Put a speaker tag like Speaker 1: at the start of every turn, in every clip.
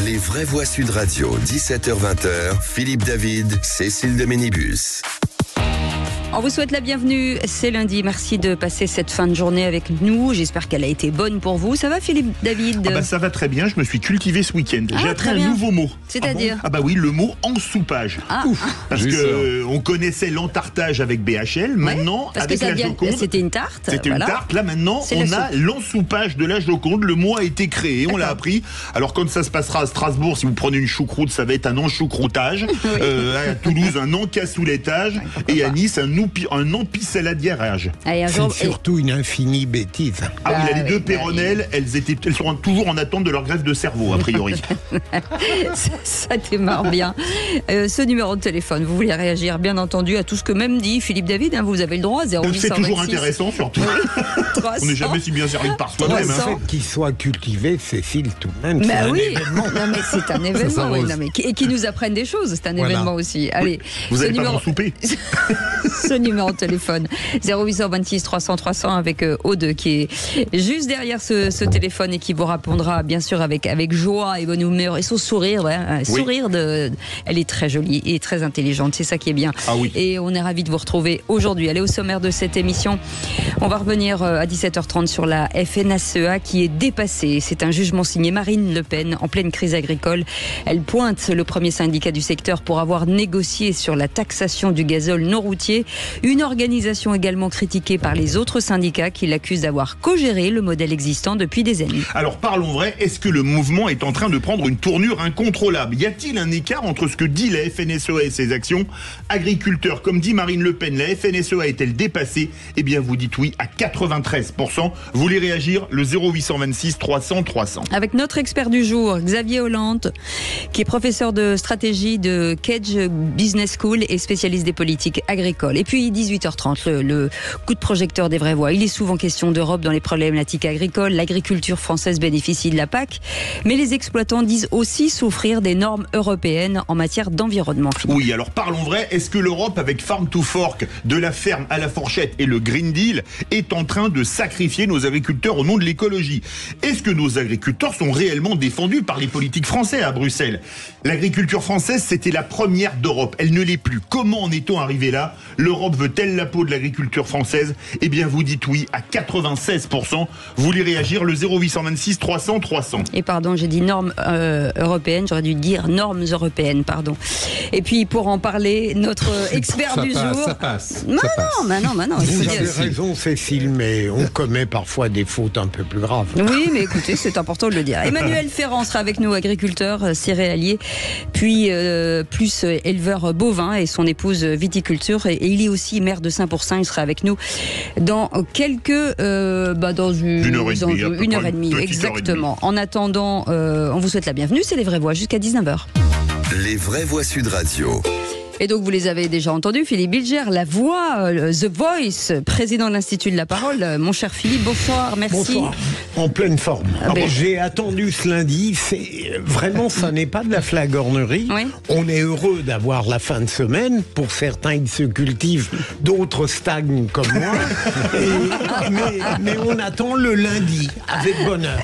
Speaker 1: Les vraies voix Sud Radio, 17h-20h, Philippe David, Cécile de Ménibus.
Speaker 2: On vous souhaite la bienvenue, c'est lundi, merci de passer cette fin de journée avec nous, j'espère qu'elle a été bonne pour vous. Ça va Philippe David?
Speaker 3: Ça va très bien, je me suis cultivé ce week-end. J'ai appris un nouveau mot.
Speaker 2: C'est-à-dire
Speaker 3: oui, le mot ensoupage. Parce que on connaissait l'entartage avec BHL, maintenant avec la Joconde.
Speaker 2: C'était une tarte.
Speaker 3: C'était une tarte, là maintenant on a l'ensoupage de la Joconde, le mot a été créé, on l'a appris. Alors quand ça se passera à Strasbourg, si vous prenez une choucroute, ça va être un enchoucroutage. À Toulouse, un encasoulettage. Et à Nice, un empicelladiérage.
Speaker 4: C'est surtout une infinie bêtise.
Speaker 3: Les deux Péronnelles, elles sont toujours en attente de leur greffe de cerveau, a priori.
Speaker 2: Ça démarre bien. Ce numéro de téléphone, vous voulez réagir, bien entendu, à tout ce que même dit Philippe David, vous avez le droit, 0826.
Speaker 3: C'est toujours intéressant, surtout. On n'est jamais si bien servi par soi-même.
Speaker 4: Qu'il soit cultivé, Cécile, tout de même,
Speaker 2: c'est un événement. Non, mais c'est un événement, et qui nous apprenne des choses, c'est un événement aussi. Allez,
Speaker 3: vous allez pas m'en souper.
Speaker 2: Ce numéro de téléphone 0826 300 300 avec Aude qui est juste derrière ce téléphone et qui vous répondra bien sûr avec joie et bonne humeur et son sourire, sourire elle est très jolie et très intelligente, c'est ça qui est bien. Et on est ravis de vous retrouver aujourd'hui. Allez, au sommaire de cette émission, on va revenir à 17h30 sur la FNSEA qui est dépassée. C'est un jugement signé Marine Le Pen en pleine crise agricole. Elle pointe le premier syndicat du secteur pour avoir négocié sur la taxation du gazole non routier. Une organisation également critiquée par les autres syndicats qui l'accusent d'avoir co-géré le modèle existant depuis des années.
Speaker 3: Alors parlons vrai, est-ce que le mouvement est en train de prendre une tournure incontrôlable? Y a-t-il un écart entre ce que dit la FNSEA et ses actions? Agriculteurs, comme dit Marine Le Pen, la FNSEA est-elle dépassée? Eh bien vous dites oui à 93%. Vous voulez réagir? Le 0826 300 300.
Speaker 2: Avec notre expert du jour, Xavier Hollande, qui est professeur de stratégie de Kedge Business School et spécialiste des politiques agricoles. Et puis 18h30, le coup de projecteur des vraies voix. Il est souvent question d'Europe dans les problématiques agricoles. L'agriculture française bénéficie de la PAC, mais les exploitants disent aussi souffrir des normes européennes en matière d'environnement.
Speaker 3: Oui, alors parlons vrai, est-ce que l'Europe, avec Farm to Fork, de la ferme à la fourchette et le Green Deal, est en train de sacrifier nos agriculteurs au nom de l'écologie? Est-ce que nos agriculteurs sont réellement défendus par les politiques français à Bruxelles? L'agriculture française, c'était la première d'Europe. Elle ne l'est plus. Comment en est-on arrivé là? L'Europe veut-elle la peau de l'agriculture française? Eh bien, vous dites oui à 96%. Vous voulez réagir? Le 0826 300 300.
Speaker 2: Et pardon, j'ai dit normes européennes. J'aurais dû dire normes européennes, pardon. Et puis, pour en parler, notre expert du jour...
Speaker 4: Ça passe.
Speaker 2: Non.
Speaker 4: Vous avez raison, Cécile, mais on commet parfois des fautes un peu plus graves.
Speaker 2: Oui, mais écoutez, c'est important de le dire. Emmanuel Ferrand sera avec nous, agriculteur, céréalier, puis plus éleveur bovin et son épouse viticulture. Et il est aussi maire de Saint-Pourçain. Il sera avec nous dans dans une heure et demie, exactement. En attendant, on vous souhaite la bienvenue. C'est les vraies voix jusqu'à 19h.
Speaker 1: Les vraies voix Sud Radio.
Speaker 2: Et donc, vous les avez déjà entendus, Philippe Bilger, la voix, The Voice, président de l'Institut de la Parole. Mon cher Philippe, bonsoir, merci.
Speaker 4: Bonsoir, en pleine forme. J'ai attendu ce lundi, vraiment, ça n'est pas de la flagornerie. Oui. On est heureux d'avoir la fin de semaine. Pour certains, ils se cultivent, d'autres stagnent comme moi. Mais on attend le lundi, avec bonheur.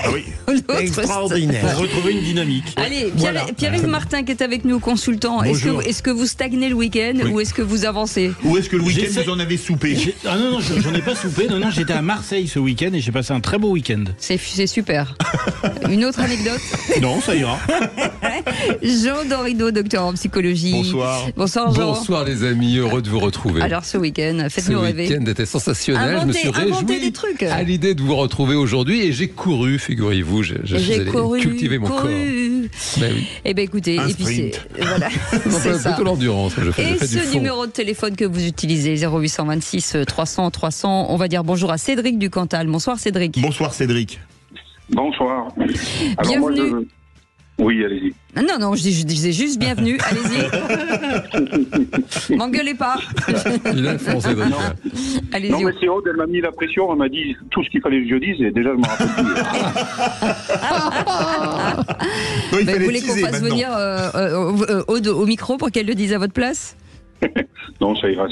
Speaker 4: Extraordinaire.
Speaker 3: Pour retrouver une dynamique.
Speaker 2: Allez, Pierre-Yves Martin qui est avec nous, consultant. Est-ce que vous stagnez le week-end ou est-ce que vous avancez?
Speaker 3: Ou est-ce que le week-end vous en avez soupé?
Speaker 5: Non, j'en ai pas soupé. Non, j'étais à Marseille ce week-end et j'ai passé un très beau week-end.
Speaker 2: C'est super. Une autre anecdote?
Speaker 3: Non, ça ira.
Speaker 2: Jean Dorido, docteur en psychologie.
Speaker 3: Bonsoir.
Speaker 2: Bonsoir Jean.
Speaker 6: Bonsoir les amis, heureux de vous retrouver.
Speaker 2: Alors ce week-end, faites-nous rêver.
Speaker 6: Ce week-end était sensationnel. Je me suis réjoui à l'idée de vous retrouver aujourd'hui et j'ai couru, figurez-vous. J'ai cultivé mon corps.
Speaker 2: Ben oui. Eh bien écoutez,
Speaker 3: et
Speaker 2: puis c'est
Speaker 6: plutôt l'endurance.
Speaker 2: Et ce numéro de téléphone que vous utilisez, 0826 300 300, on va dire bonjour à Cédric du Cantal. Bonsoir Cédric.
Speaker 3: Bonsoir Cédric.
Speaker 7: Bonsoir. Alors
Speaker 2: bienvenue.
Speaker 7: Oui, allez-y.
Speaker 2: Non, je disais juste bienvenue, allez-y. M'engueulez pas.
Speaker 6: Il a foncé Cédric.
Speaker 2: Allez-y.
Speaker 7: Non, mais c'est Aude, elle m'a mis la pression, elle m'a dit tout ce qu'il fallait que je dise et déjà je m'en rappelle plus.
Speaker 2: Vous voulez qu'on fasse venir Aude au micro pour qu'elle le dise à votre place?
Speaker 7: Non, ça ira.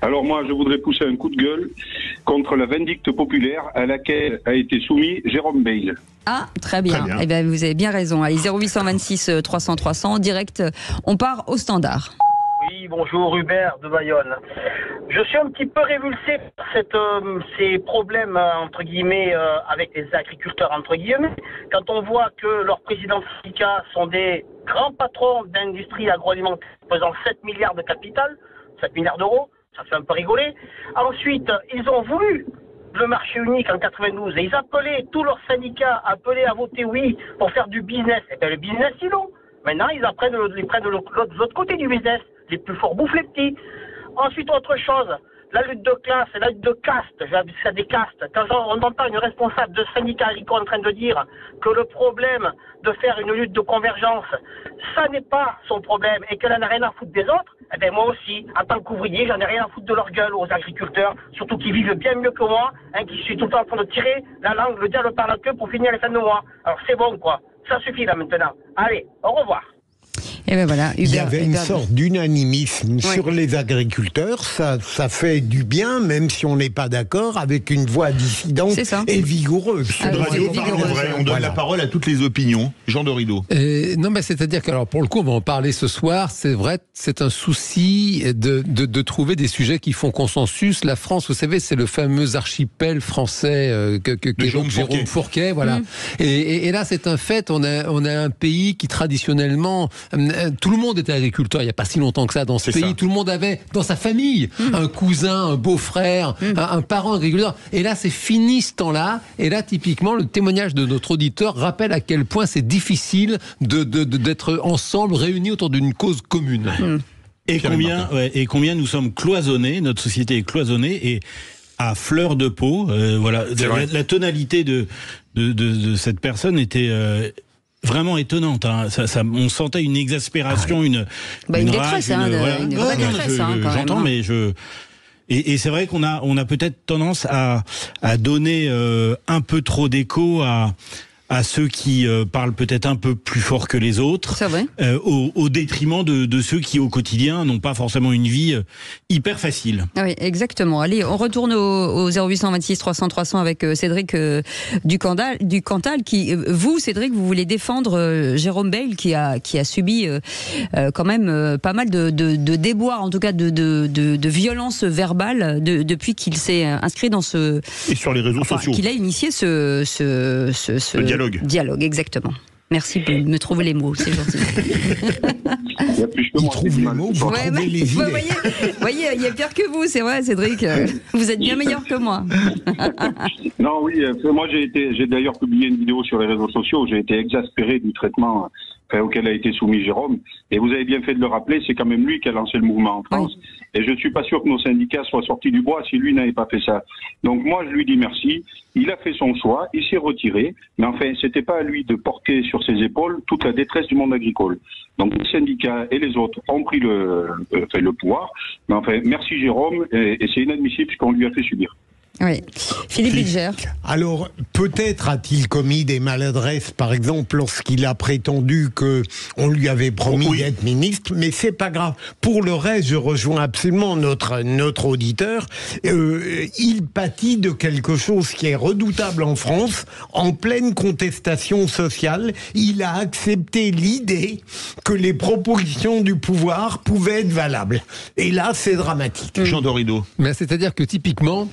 Speaker 7: Alors moi, je voudrais pousser un coup de gueule contre la vindicte populaire à laquelle a été soumis Jérôme Bail.
Speaker 2: Ah, très bien. Eh bien, vous avez bien raison. Allez, 0826 300 300, direct, on part au standard.
Speaker 8: Oui, bonjour, Hubert de Bayonne. Je suis un petit peu révulsé par ces problèmes, entre guillemets, avec les agriculteurs, entre guillemets, quand on voit que leurs présidents de syndicats sont des grands patrons d'industrie agroalimentaire pesant 7 milliards de capital, 7 milliards d'euros, ça fait un peu rigoler. Ensuite, ils ont voulu le marché unique en 92 et ils appelaient, tous leurs syndicats appelaient à voter oui pour faire du business. Et bien le business, ils l'ont. Maintenant, ils prennent de l'autre côté du business. Les plus forts bouffent les petits. Ensuite, autre chose, la lutte de classe et la lutte de caste, j'appelle ça des castes. Quand on entend une responsable de syndicat agricole en train de dire que le problème de faire une lutte de convergence, ça n'est pas son problème et qu'elle n'en a rien à foutre des autres, eh bien moi aussi, en tant qu'ouvrier, j'en ai rien à foutre de leur gueule aux agriculteurs, surtout qui vivent bien mieux que moi, qui suis tout le temps en train de tirer la langue, le diable par la queue pour finir les fins de mois. Alors c'est bon quoi, ça suffit là maintenant. Allez, au revoir.
Speaker 2: Et ben voilà,
Speaker 4: il y avait une sorte d'unanimisme sur les agriculteurs, ça fait du bien, même si on n'est pas d'accord, avec une voix dissidente et vigoureuse.
Speaker 3: On donne la parole à toutes les opinions. Jean de Rideau.
Speaker 6: Non, mais c'est-à-dire que, alors, pour le coup, on va en parler ce soir, c'est vrai, c'est un souci de trouver des sujets qui font consensus. La France, vous savez, c'est le fameux archipel français Jérôme Fourquet, voilà. Et là, c'est un fait, on a un pays qui, traditionnellement, tout le monde était agriculteur il n'y a pas si longtemps que ça dans ce pays. Ça. Tout le monde avait dans sa famille un cousin, un beau-frère, un parent agriculteur. Et là, c'est fini ce temps-là. Et là, typiquement, le témoignage de notre auditeur rappelle à quel point c'est difficile d'être ensemble, réunis autour d'une cause commune.
Speaker 5: Et combien nous sommes cloisonnés, notre société est cloisonnée et à fleur de peau. Voilà, la tonalité de cette personne était vraiment étonnante. Hein. On sentait une exaspération, une
Speaker 2: détresse, une vraie détresse.
Speaker 5: J'entends, mais et c'est vrai qu'on a peut-être tendance à donner un peu trop d'écho à ceux qui parlent peut-être un peu plus fort que les autres,
Speaker 2: c'est vrai.
Speaker 5: Au détriment de ceux qui au quotidien n'ont pas forcément une vie hyper facile.
Speaker 2: Oui, exactement. Allez, on retourne au 0826 300 300 avec Cédric du Cantal qui, vous Cédric, vous voulez défendre Jérôme Bail qui a subi quand même pas mal de déboires, en tout cas de violences verbales depuis qu'il s'est inscrit dans ce...
Speaker 3: Et sur les réseaux sociaux.
Speaker 2: Qu'il a initié ce dialogue, exactement. Merci de me trouver les mots, c'est gentil.
Speaker 4: Il trouve les mots, vous trouvez les idées.
Speaker 2: Vous voyez, il y a pire que vous, c'est vrai, Cédric. Vous êtes bien meilleur que moi.
Speaker 7: Non, oui, moi j'ai d'ailleurs publié une vidéo sur les réseaux sociaux. J'ai été exaspéré du traitement auquel a été soumis Jérôme. Et vous avez bien fait de le rappeler, c'est quand même lui qui a lancé le mouvement en France. Oui. Et je ne suis pas sûr que nos syndicats soient sortis du bois si lui n'avait pas fait ça. Donc moi, je lui dis merci. Il a fait son choix, il s'est retiré. Mais enfin, c'était pas à lui de porter sur ses épaules toute la détresse du monde agricole. Donc les syndicats et les autres ont pris le pouvoir. Mais enfin, merci Jérôme. Et c'est inadmissible ce qu'on lui a fait subir.
Speaker 2: Oui. Philippe Bilger.
Speaker 4: Alors, peut-être a-t-il commis des maladresses, par exemple, lorsqu'il a prétendu qu'on lui avait promis d'être ministre, mais c'est pas grave. Pour le reste, je rejoins absolument notre auditeur. Il pâtit de quelque chose qui est redoutable en France, en pleine contestation sociale. Il a accepté l'idée que les propositions du pouvoir pouvaient être valables. Et là, c'est dramatique.
Speaker 3: Jean de Rideau.
Speaker 6: Mais c'est-à-dire que typiquement,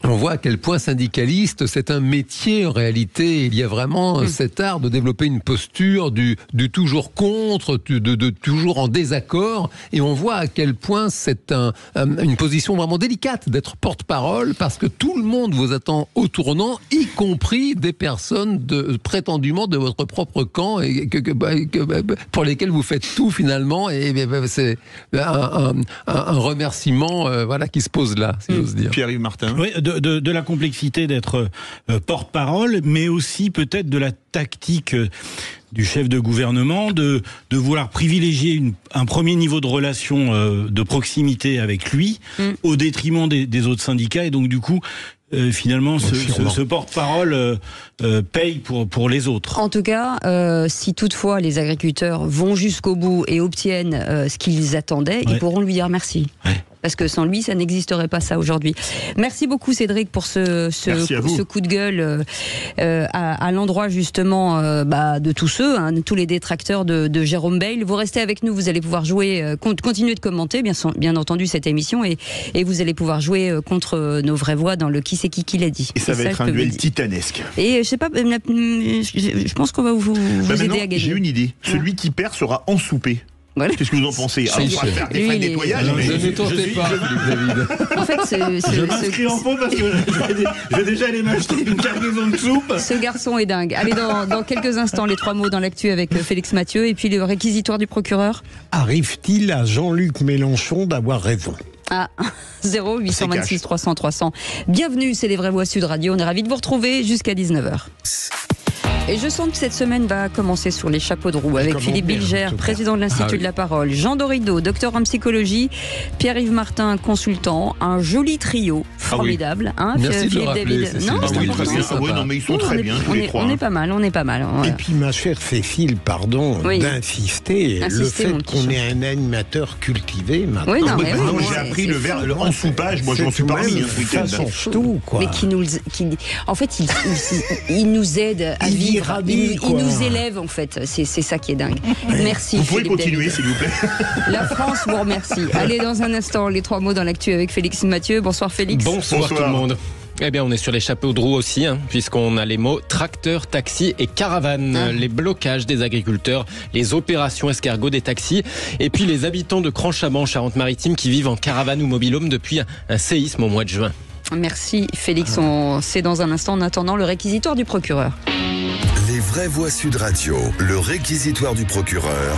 Speaker 6: on voit à quel point syndicaliste, c'est un métier en réalité. Il y a vraiment cet art de développer une posture du toujours contre, de toujours en désaccord. Et on voit à quel point c'est une position vraiment délicate d'être porte-parole, parce que tout le monde vous attend au tournant, y compris des personnes prétendument de votre propre camp et pour lesquelles vous faites tout finalement. Et c'est un remerciement qui se pose là, si j'ose dire.
Speaker 3: Pierre-Yves Martin.
Speaker 5: Oui, de la complexité d'être porte-parole, mais aussi peut-être de la tactique du chef de gouvernement de vouloir privilégier un premier niveau de relation de proximité avec lui au détriment des autres syndicats, et donc du coup finalement ce porte-parole paye pour les autres.
Speaker 2: En tout cas, si toutefois les agriculteurs vont jusqu'au bout et obtiennent ce qu'ils attendaient, ils pourront lui dire merci.
Speaker 5: Ouais.
Speaker 2: parce que sans lui, ça n'existerait pas ça aujourd'hui. Merci beaucoup Cédric pour ce coup de gueule à l'endroit justement de tous ceux, tous les détracteurs de Jérôme Bail. Vous restez avec nous, vous allez pouvoir jouer, continuer de commenter bien entendu cette émission et vous allez pouvoir jouer contre nos vraies voix dans le qui c'est qui l'a dit.
Speaker 3: Et ça va être un duel titanesque.
Speaker 2: Et je sais pas, je pense qu'on va vous aider à gagner.
Speaker 3: J'ai une idée. Celui qui perd sera ensoupé.
Speaker 2: Voilà.
Speaker 3: Qu'est-ce que vous en pensez? On va faire des frais de nettoyage.
Speaker 6: Ne tentez pas, David.
Speaker 2: En fait,
Speaker 5: je m'inscris en faux parce que je vais déjà aller m'acheter une cargaison de soupe.
Speaker 2: Ce garçon est dingue. Allez, dans quelques instants, les 3 mots dans l'actu avec Félix Mathieu et puis le réquisitoire du procureur.
Speaker 4: Arrive-t-il à Jean-Luc Mélenchon d'avoir raison?
Speaker 2: 0826 300 300. Bienvenue, c'est les vraies voix Sud Radio. On est ravis de vous retrouver jusqu'à 19h. Et je sens que cette semaine va commencer sur les chapeaux de roue avec Philippe Bilger, président de l'Institut de la Parole, Jean Dorido, docteur en psychologie, Pierre-Yves Martin, consultant, un joli trio formidable.
Speaker 6: Merci
Speaker 2: Philippe
Speaker 6: de le rappeler,
Speaker 2: David. Non,
Speaker 3: mais ils sont très bien tous les trois.
Speaker 2: On est pas mal.
Speaker 4: Et puis ma chère Cécile, pardon d'insister, le fait qu'on ait un animateur cultivé maintenant.
Speaker 3: J'ai appris le verbe en soupage, moi j'en suis parmi ce week-end.
Speaker 4: Ça change tout, quoi.
Speaker 2: Mais en fait, il nous aide à vivre. Il nous élève en fait, c'est ça qui est dingue. Merci.
Speaker 3: Vous pouvez
Speaker 2: Philippe
Speaker 3: continuer
Speaker 2: David.
Speaker 3: s'il vous plaît.
Speaker 2: La France vous remercie. Allez, dans un instant, les 3 mots dans l'actu avec Félix Mathieu. Bonsoir Félix.
Speaker 9: Bonsoir tout le monde. Eh bien, on est sur les chapeaux de roue aussi, puisqu'on a les mots tracteur, taxi et caravane, les blocages des agriculteurs, les opérations escargots des taxis, et puis les habitants de Cranchamant, Charente-Maritime, qui vivent en caravane ou mobilhome depuis un séisme au mois de juin.
Speaker 2: Merci Félix, c'est dans un instant. En attendant, le réquisitoire du procureur.
Speaker 1: Les vraies voix Sud Radio, le réquisitoire du procureur.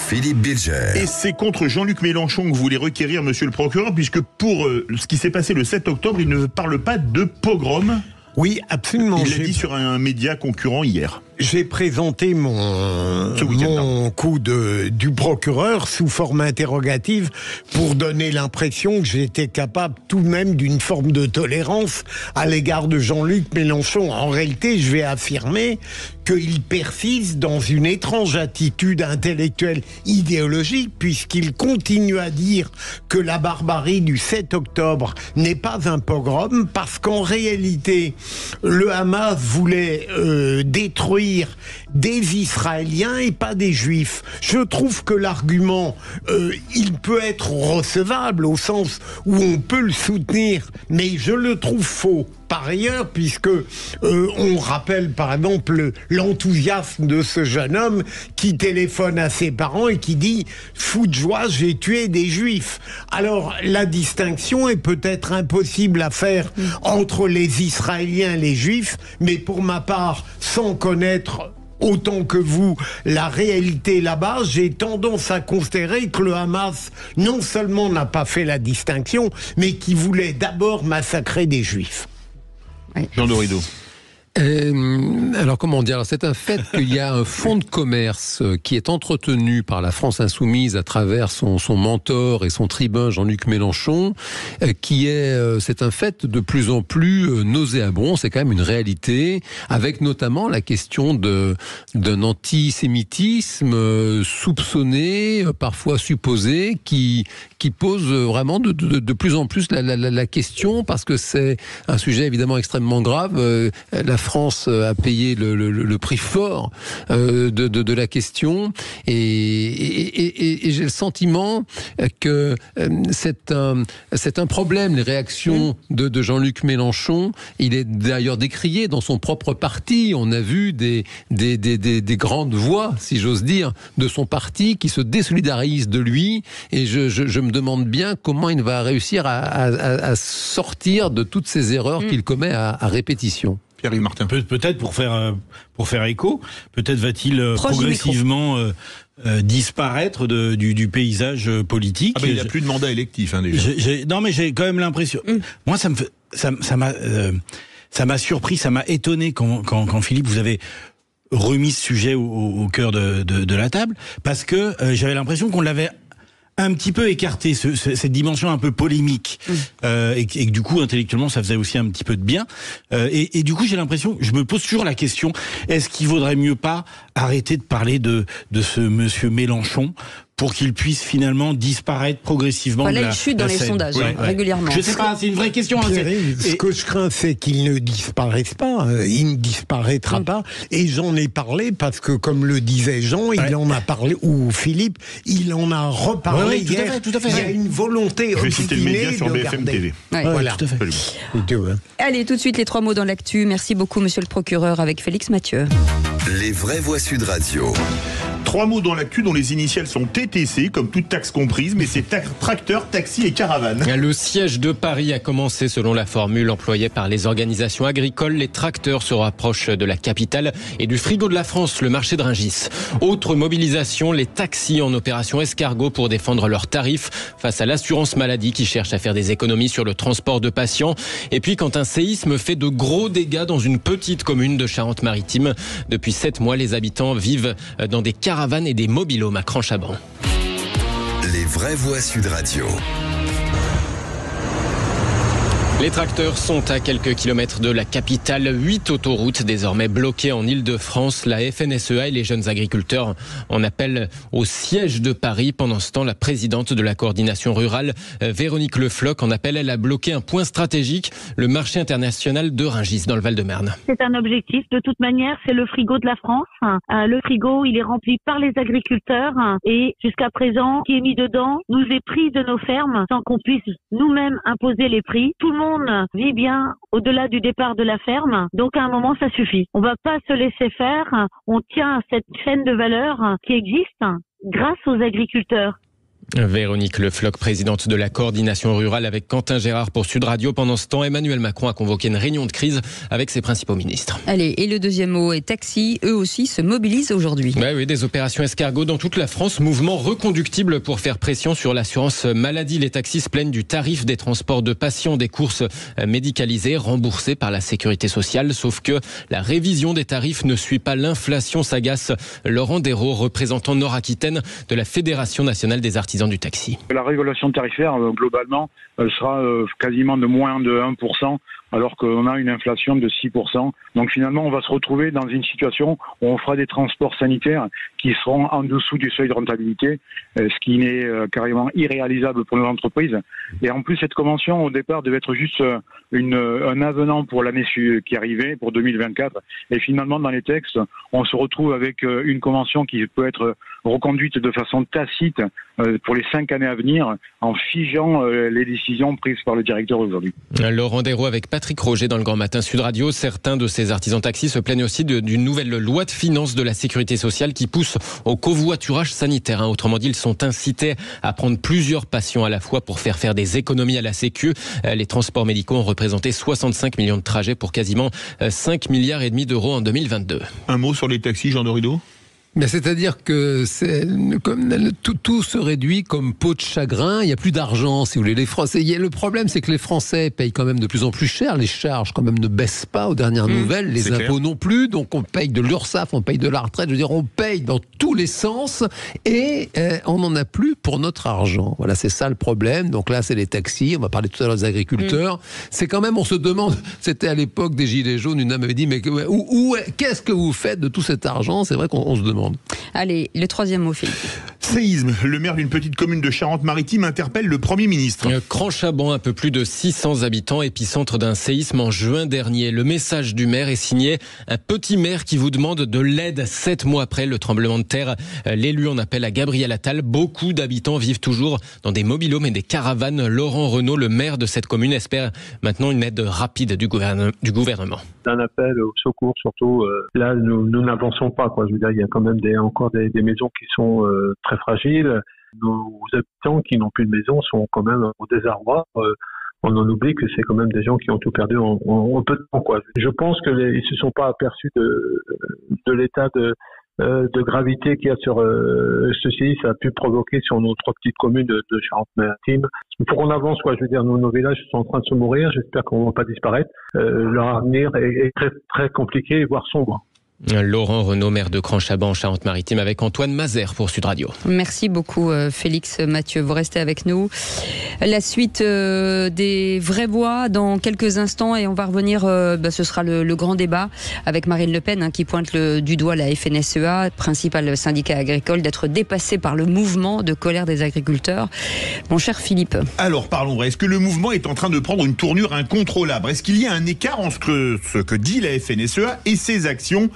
Speaker 1: Philippe Bilger.
Speaker 3: Et c'est contre Jean-Luc Mélenchon que vous voulez requérir, monsieur le procureur, puisque pour ce qui s'est passé le 7 octobre, il ne parle pas de pogrom.
Speaker 4: Oui, absolument.
Speaker 3: Il l'a dit sur un média concurrent hier.
Speaker 4: J'ai présenté mon coup du procureur sous forme interrogative pour donner l'impression que j'étais capable tout de même d'une forme de tolérance à l'égard de Jean-Luc Mélenchon. En réalité, je vais affirmer qu'il persiste dans une étrange attitude intellectuelle idéologique puisqu'il continue à dire que la barbarie du 7 octobre n'est pas un pogrom parce qu'en réalité, le Hamas voulait détruire des Israéliens et pas des Juifs. Je trouve que l'argument, il peut être recevable au sens où on peut le soutenir, mais je le trouve faux. Par ailleurs, puisque on rappelle par exemple l'enthousiasme de ce jeune homme qui téléphone à ses parents et qui dit « Fou de joie, j'ai tué des Juifs ». Alors la distinction est peut-être impossible à faire entre les Israéliens et les Juifs, mais pour ma part, sans connaître autant que vous la réalité là-bas, j'ai tendance à considérer que le Hamas non seulement n'a pas fait la distinction, mais qui voulait d'abord massacrer des Juifs.
Speaker 3: Jean Dorido.
Speaker 6: Alors comment dire, c'est un fait qu'il y a un fonds de commerce qui est entretenu par la France Insoumise à travers son mentor et son tribun Jean-Luc Mélenchon, c'est un fait de plus en plus nauséabond, c'est quand même une réalité, avec notamment la question d'un antisémitisme soupçonné, parfois supposé, qui pose vraiment de plus en plus la question, parce que c'est un sujet évidemment extrêmement grave. La France a payé le prix fort de la question et j'ai le sentiment que c'est un problème, les réactions de Jean-Luc Mélenchon. Il est d'ailleurs décrié dans son propre parti. On a vu des grandes voix, si j'ose dire, de son parti qui se désolidarisent de lui, et je me demande bien comment il va réussir à sortir de toutes ces erreurs qu'il commet à répétition.
Speaker 3: Pierre-Yves Martin.
Speaker 5: Peut-être pour faire écho, peut-être va-t-il progressivement disparaître du paysage politique.
Speaker 3: Ah ben, il n'y a plus de mandat électif déjà.
Speaker 5: Non, mais j'ai quand même l'impression. Moi, ça m'a surpris, ça m'a étonné quand Philippe, vous avez remis ce sujet au cœur de la table, parce que j'avais l'impression qu'on l'avait un petit peu écarté, cette dimension un peu polémique, et que du coup intellectuellement ça faisait aussi un petit peu de bien, et du coup j'ai l'impression, je me pose toujours la question, est-ce qu'il vaudrait mieux pas arrêter de parler de ce monsieur Mélenchon pour qu'il puisse finalement disparaître progressivement.
Speaker 2: Là, il chute dans les sondages régulièrement.
Speaker 5: Je sais pas, c'est une vraie question.
Speaker 4: Ce que je crains, c'est qu'il ne disparaisse pas. Il ne disparaîtra pas. Et j'en ai parlé parce que, comme le disait Jean, il en a parlé, ou Philippe, il en a reparlé hier.
Speaker 5: Tout à fait.
Speaker 4: Il y a une volonté obstinée.
Speaker 3: Je vais citer le média sur BFM TV.
Speaker 4: Voilà.
Speaker 5: Tout à fait.
Speaker 2: Allez, tout de suite, les 3 mots dans l'actu. Merci beaucoup, monsieur le procureur, avec Félix Mathieu.
Speaker 1: Les vraies voix Sud Radio.
Speaker 3: 3 mots dans l'actu dont les initiales sont TTC, comme toute taxe comprise, mais c'est tracteur, taxi et caravane.
Speaker 9: Le siège de Paris a commencé selon la formule employée par les organisations agricoles. Les tracteurs se rapprochent de la capitale et du frigo de la France, le marché de Rungis. Autre mobilisation, les taxis en opération escargot pour défendre leurs tarifs face à l'assurance maladie qui cherche à faire des économies sur le transport de patients. Et puis quand un séisme fait de gros dégâts dans une petite commune de Charente-Maritime, depuis 7 mois, les habitants vivent dans des caravanes et des mobilhomes à Cran-Chaban.
Speaker 1: Les vraies voix Sud Radio.
Speaker 9: Les tracteurs sont à quelques kilomètres de la capitale. 8 autoroutes désormais bloquées en Ile-de-France. La FNSEA et les jeunes agriculteurs en appellent au siège de Paris. Pendant ce temps, la présidente de la coordination rurale, Véronique Le Floch, en appelle. Elle a bloqué un point stratégique, le marché international de Rungis dans le Val-de-Marne.
Speaker 10: C'est un objectif. De toute manière, c'est le frigo de la France. Le frigo, il est rempli par les agriculteurs et jusqu'à présent, ce qui est mis dedans nous est pris de nos fermes sans qu'on puisse nous-mêmes imposer les prix. Tout le monde vit bien au-delà du départ de la ferme, donc à un moment ça suffit. On va pas se laisser faire, on tient à cette chaîne de valeur qui existe grâce aux agriculteurs.
Speaker 9: Véronique Le Floch, présidente de la coordination rurale avec Quentin Gérard pour Sud Radio. Pendant ce temps, Emmanuel Macron a convoqué une réunion de crise avec ses principaux ministres.
Speaker 2: Allez, et le deuxième mot est taxi. Eux aussi se mobilisent aujourd'hui.
Speaker 9: Oui, des opérations escargot dans toute la France. Mouvement reconductible pour faire pression sur l'assurance maladie. Les taxis se plaignent du tarif des transports de patients, des courses médicalisées remboursées par la sécurité sociale. Sauf que la révision des tarifs ne suit pas l'inflation, s'agace Laurent Dérault, représentant Nord-Aquitaine de la Fédération nationale des artisans du taxi.
Speaker 7: La régulation tarifaire, globalement, elle sera quasiment de moins de 1%, alors qu'on a une inflation de 6%. Donc finalement, on va se retrouver dans une situation où on fera des transports sanitaires qui seront en dessous du seuil de rentabilité, ce qui est carrément irréalisable pour nos entreprises. Et en plus, cette convention, au départ, devait être juste un avenant pour l'année qui arrivait, pour 2024. Et finalement, dans les textes, on se retrouve avec une convention qui peut être reconduite de façon tacite pour les 5 années à venir, en figeant les décisions prises par le directeur aujourd'hui.
Speaker 9: Laurent Dérault avec Patrick Roger dans le Grand Matin Sud Radio. Certains de ces artisans taxis se plaignent aussi d'une nouvelle loi de finances de la sécurité sociale qui pousse au covoiturage sanitaire. Autrement dit, ils sont incités à prendre plusieurs patients à la fois pour faire des économies à la Sécu. Les transports médicaux ont représenté 65 millions de trajets pour quasiment 5,5 milliards d'euros en 2022.
Speaker 3: Un mot sur les taxis, Jean Dorido ?
Speaker 6: Mais c'est-à-dire que tout se réduit comme peau de chagrin. Il n'y a plus d'argent, si vous voulez. Les Français, le problème, c'est que les Français payent quand même de plus en plus cher. Les charges, quand même, ne baissent pas aux dernières nouvelles. Les impôts non plus. Donc, on paye de l'URSSAF, on paye de la retraite. Je veux dire, on paye dans tous les sens et on n'en a plus pour notre argent. Voilà, c'est ça le problème. Donc là, c'est les taxis. On va parler tout à l'heure des agriculteurs. C'est quand même, on se demande, c'était à l'époque des Gilets jaunes, une dame m'avait dit, mais qu'est-ce que vous faites de tout cet argent ? C'est vrai qu'on se demande.
Speaker 2: Allez, le troisième mot, Philippe.
Speaker 3: Séisme. Le maire d'une petite commune de Charente-Maritime interpelle le Premier ministre.
Speaker 9: Cran-Chaban, un peu plus de 600 habitants, épicentre d'un séisme en juin dernier. Le message du maire est signé un petit maire qui vous demande de l'aide 7 mois après le tremblement de terre. L'élu en appelle à Gabriel Attal. Beaucoup d'habitants vivent toujours dans des mobilhomes et des caravanes. Laurent Renaud, le maire de cette commune, espère maintenant une aide rapide du gouvernement.
Speaker 11: Un appel au secours, surtout là, nous n'avançons pas, quoi. Je veux dire, il y a quand même encore des maisons qui sont très fragiles. Nos habitants qui n'ont plus de maison sont quand même au désarroi. On en oublie que c'est quand même des gens qui ont tout perdu en peu de temps, quoi. Je pense qu'ils se sont pas aperçus de l'état de gravité qu'il y a sur ce séisme, ça a pu provoquer sur nos 3 petites communes de Charente-Maritime. Il faut qu'on avance, quoi. Je veux dire, nos villages sont en train de se mourir. J'espère qu'on ne va pas disparaître. Leur avenir est très, très compliqué, voire sombre.
Speaker 9: Laurent Renaud, maire de Cran-Chaban en Charente-Maritime, avec Antoine Mazer pour Sud Radio.
Speaker 2: Merci beaucoup Félix, Mathieu, vous restez avec nous. La suite des vraies voix dans quelques instants et on va revenir, ce sera le grand débat avec Marine Le Pen qui pointe du doigt la FNSEA, principal syndicat agricole, d'être dépassé par le mouvement de colère des agriculteurs. Mon cher Philippe.
Speaker 3: Alors parlons vrai, est-ce que le mouvement est en train de prendre une tournure incontrôlable ? Est-ce qu'il y a un écart entre ce que dit la FNSEA et ses actions ?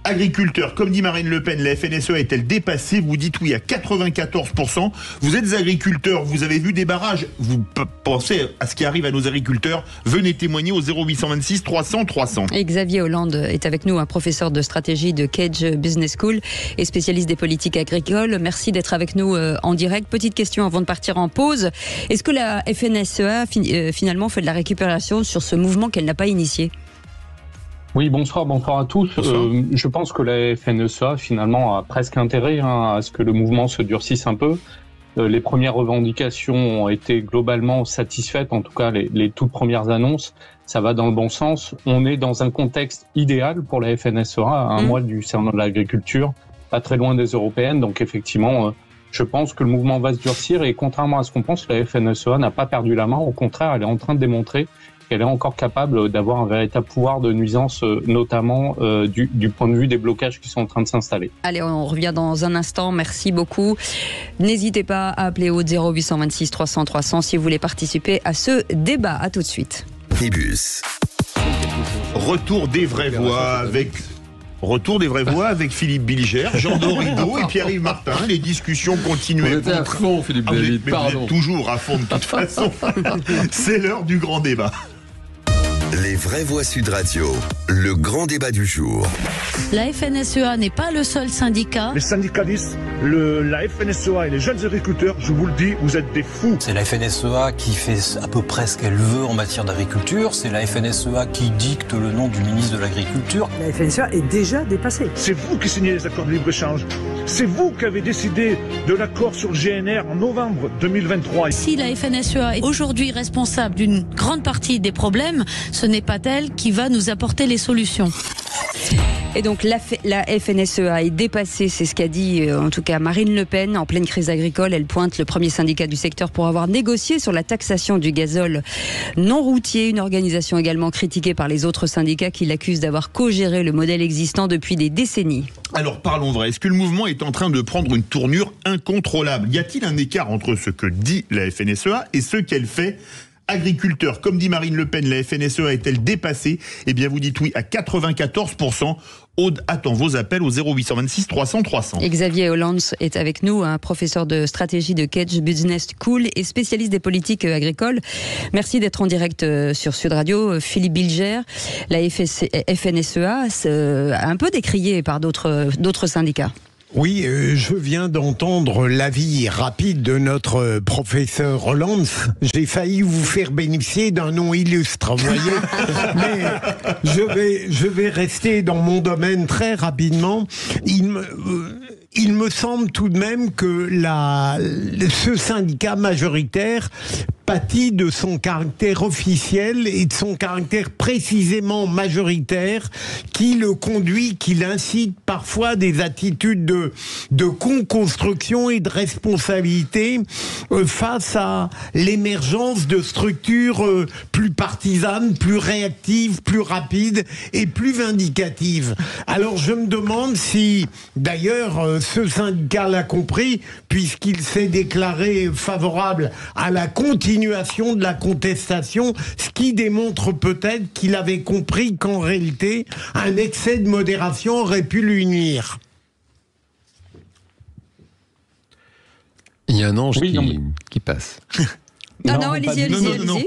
Speaker 3: Agriculteurs, comme dit Marine Le Pen, la FNSEA est-elle dépassée ? Vous dites oui à 94%. Vous êtes agriculteurs, vous avez vu des barrages. Vous pensez à ce qui arrive à nos agriculteurs. Venez témoigner au 0826 300 300.
Speaker 2: Et Xavier Hollande est avec nous, un professeur de stratégie de Cage Business School et spécialiste des politiques agricoles. Merci d'être avec nous en direct. Petite question avant de partir en pause. Est-ce que la FNSEA finalement fait de la récupération sur ce mouvement qu'elle n'a pas initié ?
Speaker 12: Oui, bonsoir à tous. Je pense que la FNSEA finalement a presque intérêt à ce que le mouvement se durcisse un peu. Les premières revendications ont été globalement satisfaites, en tout cas les toutes premières annonces, ça va dans le bon sens. On est dans un contexte idéal pour la FNSEA, à un mois du salon de l'agriculture, pas très loin des européennes, donc effectivement, je pense que le mouvement va se durcir et contrairement à ce qu'on pense, la FNSEA n'a pas perdu la main, au contraire, elle est en train de démontrer qu'elle est encore capable d'avoir un véritable pouvoir de nuisance, notamment du point de vue des blocages qui sont en train de s'installer.
Speaker 2: Allez, on revient dans un instant. Merci beaucoup. N'hésitez pas à appeler au 0826 300 300 si vous voulez participer à ce débat. À tout de suite.
Speaker 1: Minibus.
Speaker 3: Retour des vraies voix avec Philippe Bilger, Jean Dorido et Pierre-Yves Martin. Les discussions continuaient.
Speaker 6: On était à fond, Philippe David, pardon.
Speaker 3: Vous êtes toujours à fond de toute façon. C'est l'heure du grand débat.
Speaker 1: Les vraies voix Sud Radio, le grand débat du jour.
Speaker 13: La FNSEA n'est pas le seul syndicat.
Speaker 14: Les syndicalistes, la FNSEA et les jeunes agriculteurs, je vous le dis, vous êtes des fous.
Speaker 15: C'est la FNSEA qui fait à peu près ce qu'elle veut en matière d'agriculture. C'est la FNSEA qui dicte le nom du ministre de l'Agriculture.
Speaker 16: La FNSEA est déjà dépassée.
Speaker 14: C'est vous qui signez les accords de libre-échange. C'est vous qui avez décidé de l'accord sur le GNR en novembre 2023.
Speaker 13: Si la FNSEA est aujourd'hui responsable d'une grande partie des problèmes, ce n'est pas elle qui va nous apporter les solutions.
Speaker 2: Et donc la FNSEA est dépassée, c'est ce qu'a dit en tout cas Marine Le Pen en pleine crise agricole. Elle pointe le premier syndicat du secteur pour avoir négocié sur la taxation du gazole non routier, une organisation également critiquée par les autres syndicats qui l'accusent d'avoir co-géré le modèle existant depuis des décennies.
Speaker 3: Alors parlons vrai, est-ce que le mouvement est en train de prendre une tournure incontrôlable ? Y a-t-il un écart entre ce que dit la FNSEA et ce qu'elle fait ? Agriculteurs, comme dit Marine Le Pen, la FNSEA est-elle dépassée ? Eh bien, vous dites oui à 94%. Aude attend vos appels au 0826 300 300.
Speaker 2: Xavier Hollande est avec nous, un professeur de stratégie de Cage Business School et spécialiste des politiques agricoles. Merci d'être en direct sur Sud Radio. Philippe Bilger, la FNSEA a un peu décrié par d'autres syndicats.
Speaker 4: Oui, je viens d'entendre l'avis rapide de notre professeur Hollande. J'ai failli vous faire bénéficier d'un nom illustre, vous voyez. Mais je vais rester dans mon domaine très rapidement. Il me semble tout de même que ce syndicat majoritaire pâtit de son caractère officiel et de son caractère précisément majoritaire qui le conduit, qui l'incite parfois à des attitudes de co-construction et de responsabilité face à l'émergence de structures plus partisanes, plus réactives, plus rapides et plus vindicatives. Alors je me demande si, d'ailleurs, ce syndicat l'a compris, puisqu'il s'est déclaré favorable à la continuation de la contestation, ce qui démontre peut-être qu'il avait compris qu'en réalité, un excès de modération aurait pu lui nuire.
Speaker 6: Il y a un ange qui passe.
Speaker 2: Non, allez-y.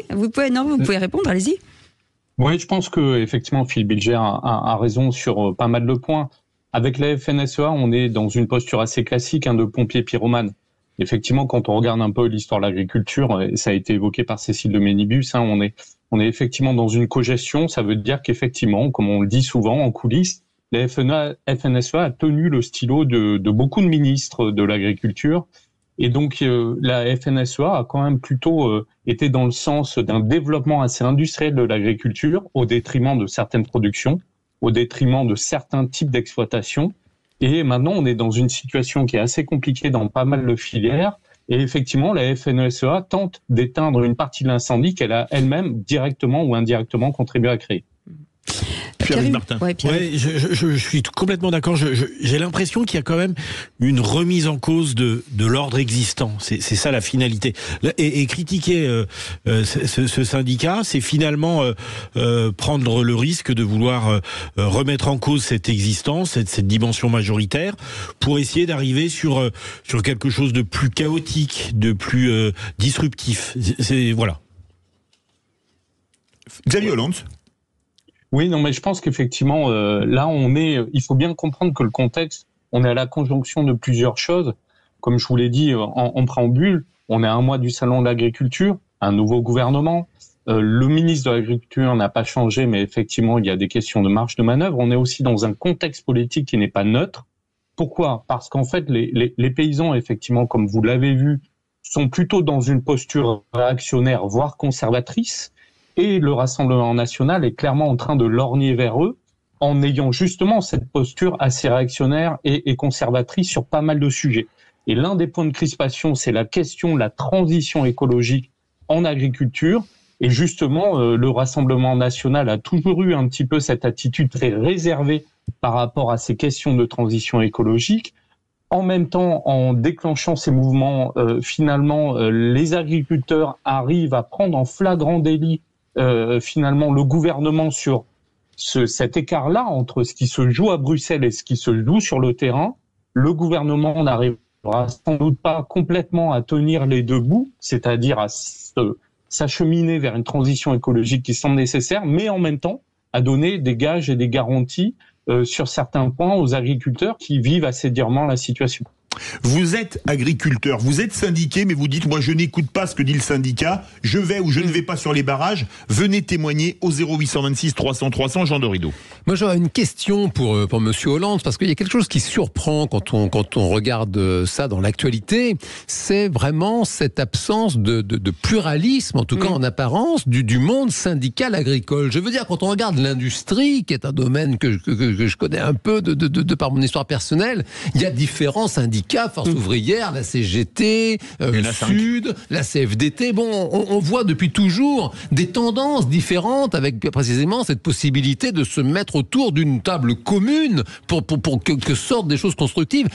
Speaker 2: Vous pouvez répondre, allez-y.
Speaker 12: Oui, je pense que effectivement, Philippe Bilger a raison sur pas mal de points. Avec la FNSEA, on est dans une posture assez classique de pompier pyromane. Effectivement, quand on regarde un peu l'histoire de l'agriculture, et ça a été évoqué par Cécile de Ménibus, on est effectivement dans une cogestion. Ça veut dire qu'effectivement, comme on le dit souvent en coulisses, la FNSEA a tenu le stylo de beaucoup de ministres de l'agriculture. Et donc, la FNSEA a quand même plutôt été dans le sens d'un développement assez industriel de l'agriculture au détriment de certaines productions. au détriment de certains types d'exploitation. Et maintenant, on est dans une situation qui est assez compliquée dans pas mal de filières. Et effectivement, la FNSEA tente d'éteindre une partie de l'incendie qu'elle a elle-même directement ou indirectement contribué à créer.
Speaker 5: Pierre-Yves Martin. Ouais, je suis complètement d'accord. J'ai l'impression qu'il y a quand même une remise en cause de l'ordre existant. C'est ça la finalité. Et critiquer ce syndicat, c'est finalement prendre le risque de vouloir remettre en cause cette existence, cette dimension majoritaire, pour essayer d'arriver sur quelque chose de plus chaotique, de plus disruptif. Voilà.
Speaker 3: Xavier Hollande.
Speaker 12: Oui, non, mais je pense qu'effectivement, là, il faut bien comprendre que le contexte, on est à la conjonction de plusieurs choses. Comme je vous l'ai dit en préambule, on est à un mois du salon de l'agriculture, un nouveau gouvernement. Le ministre de l'Agriculture n'a pas changé, mais effectivement, il y a des questions de marge de manœuvre. On est aussi dans un contexte politique qui n'est pas neutre. Pourquoi ? Parce qu'en fait, les paysans, effectivement, comme vous l'avez vu, sont plutôt dans une posture réactionnaire, voire conservatrice. Et le Rassemblement national est clairement en train de lorgner vers eux en ayant justement cette posture assez réactionnaire et conservatrice sur pas mal de sujets. Et l'un des points de crispation, c'est la question de la transition écologique en agriculture. Et justement, le Rassemblement national a toujours eu un petit peu cette attitude très réservée par rapport à ces questions de transition écologique. En même temps, en déclenchant ces mouvements, finalement, les agriculteurs arrivent à prendre en flagrant délit finalement le gouvernement sur cet écart-là entre ce qui se joue à Bruxelles et ce qui se joue sur le terrain. Le gouvernement n'arrivera sans doute pas complètement à tenir les deux bouts, c'est-à-dire à s'acheminer vers une transition écologique qui semble nécessaire, mais en même temps à donner des gages et des garanties sur certains points aux agriculteurs qui vivent assez durement la situation.
Speaker 3: Vous êtes agriculteur, vous êtes syndiqué, mais vous dites, moi je n'écoute pas ce que dit le syndicat, je vais ou je ne vais pas sur les barrages. Venez témoigner au 0826 300 300, Jean de Rideau.
Speaker 6: Moi j'aurais une question pour Monsieur Hollande, parce qu'il y a quelque chose qui surprend quand on regarde ça dans l'actualité, c'est vraiment cette absence de pluralisme, en tout cas en apparence, du monde syndical agricole. Je veux dire, quand on regarde l'industrie, qui est un domaine que je connais un peu de par mon histoire personnelle, il y a différents syndicats, Force ouvrière, la CGT, Sud, la CFDT. Bon, on voit depuis toujours des tendances différentes avec précisément cette possibilité de se mettre autour d'une table commune pour que sortent des choses constructives.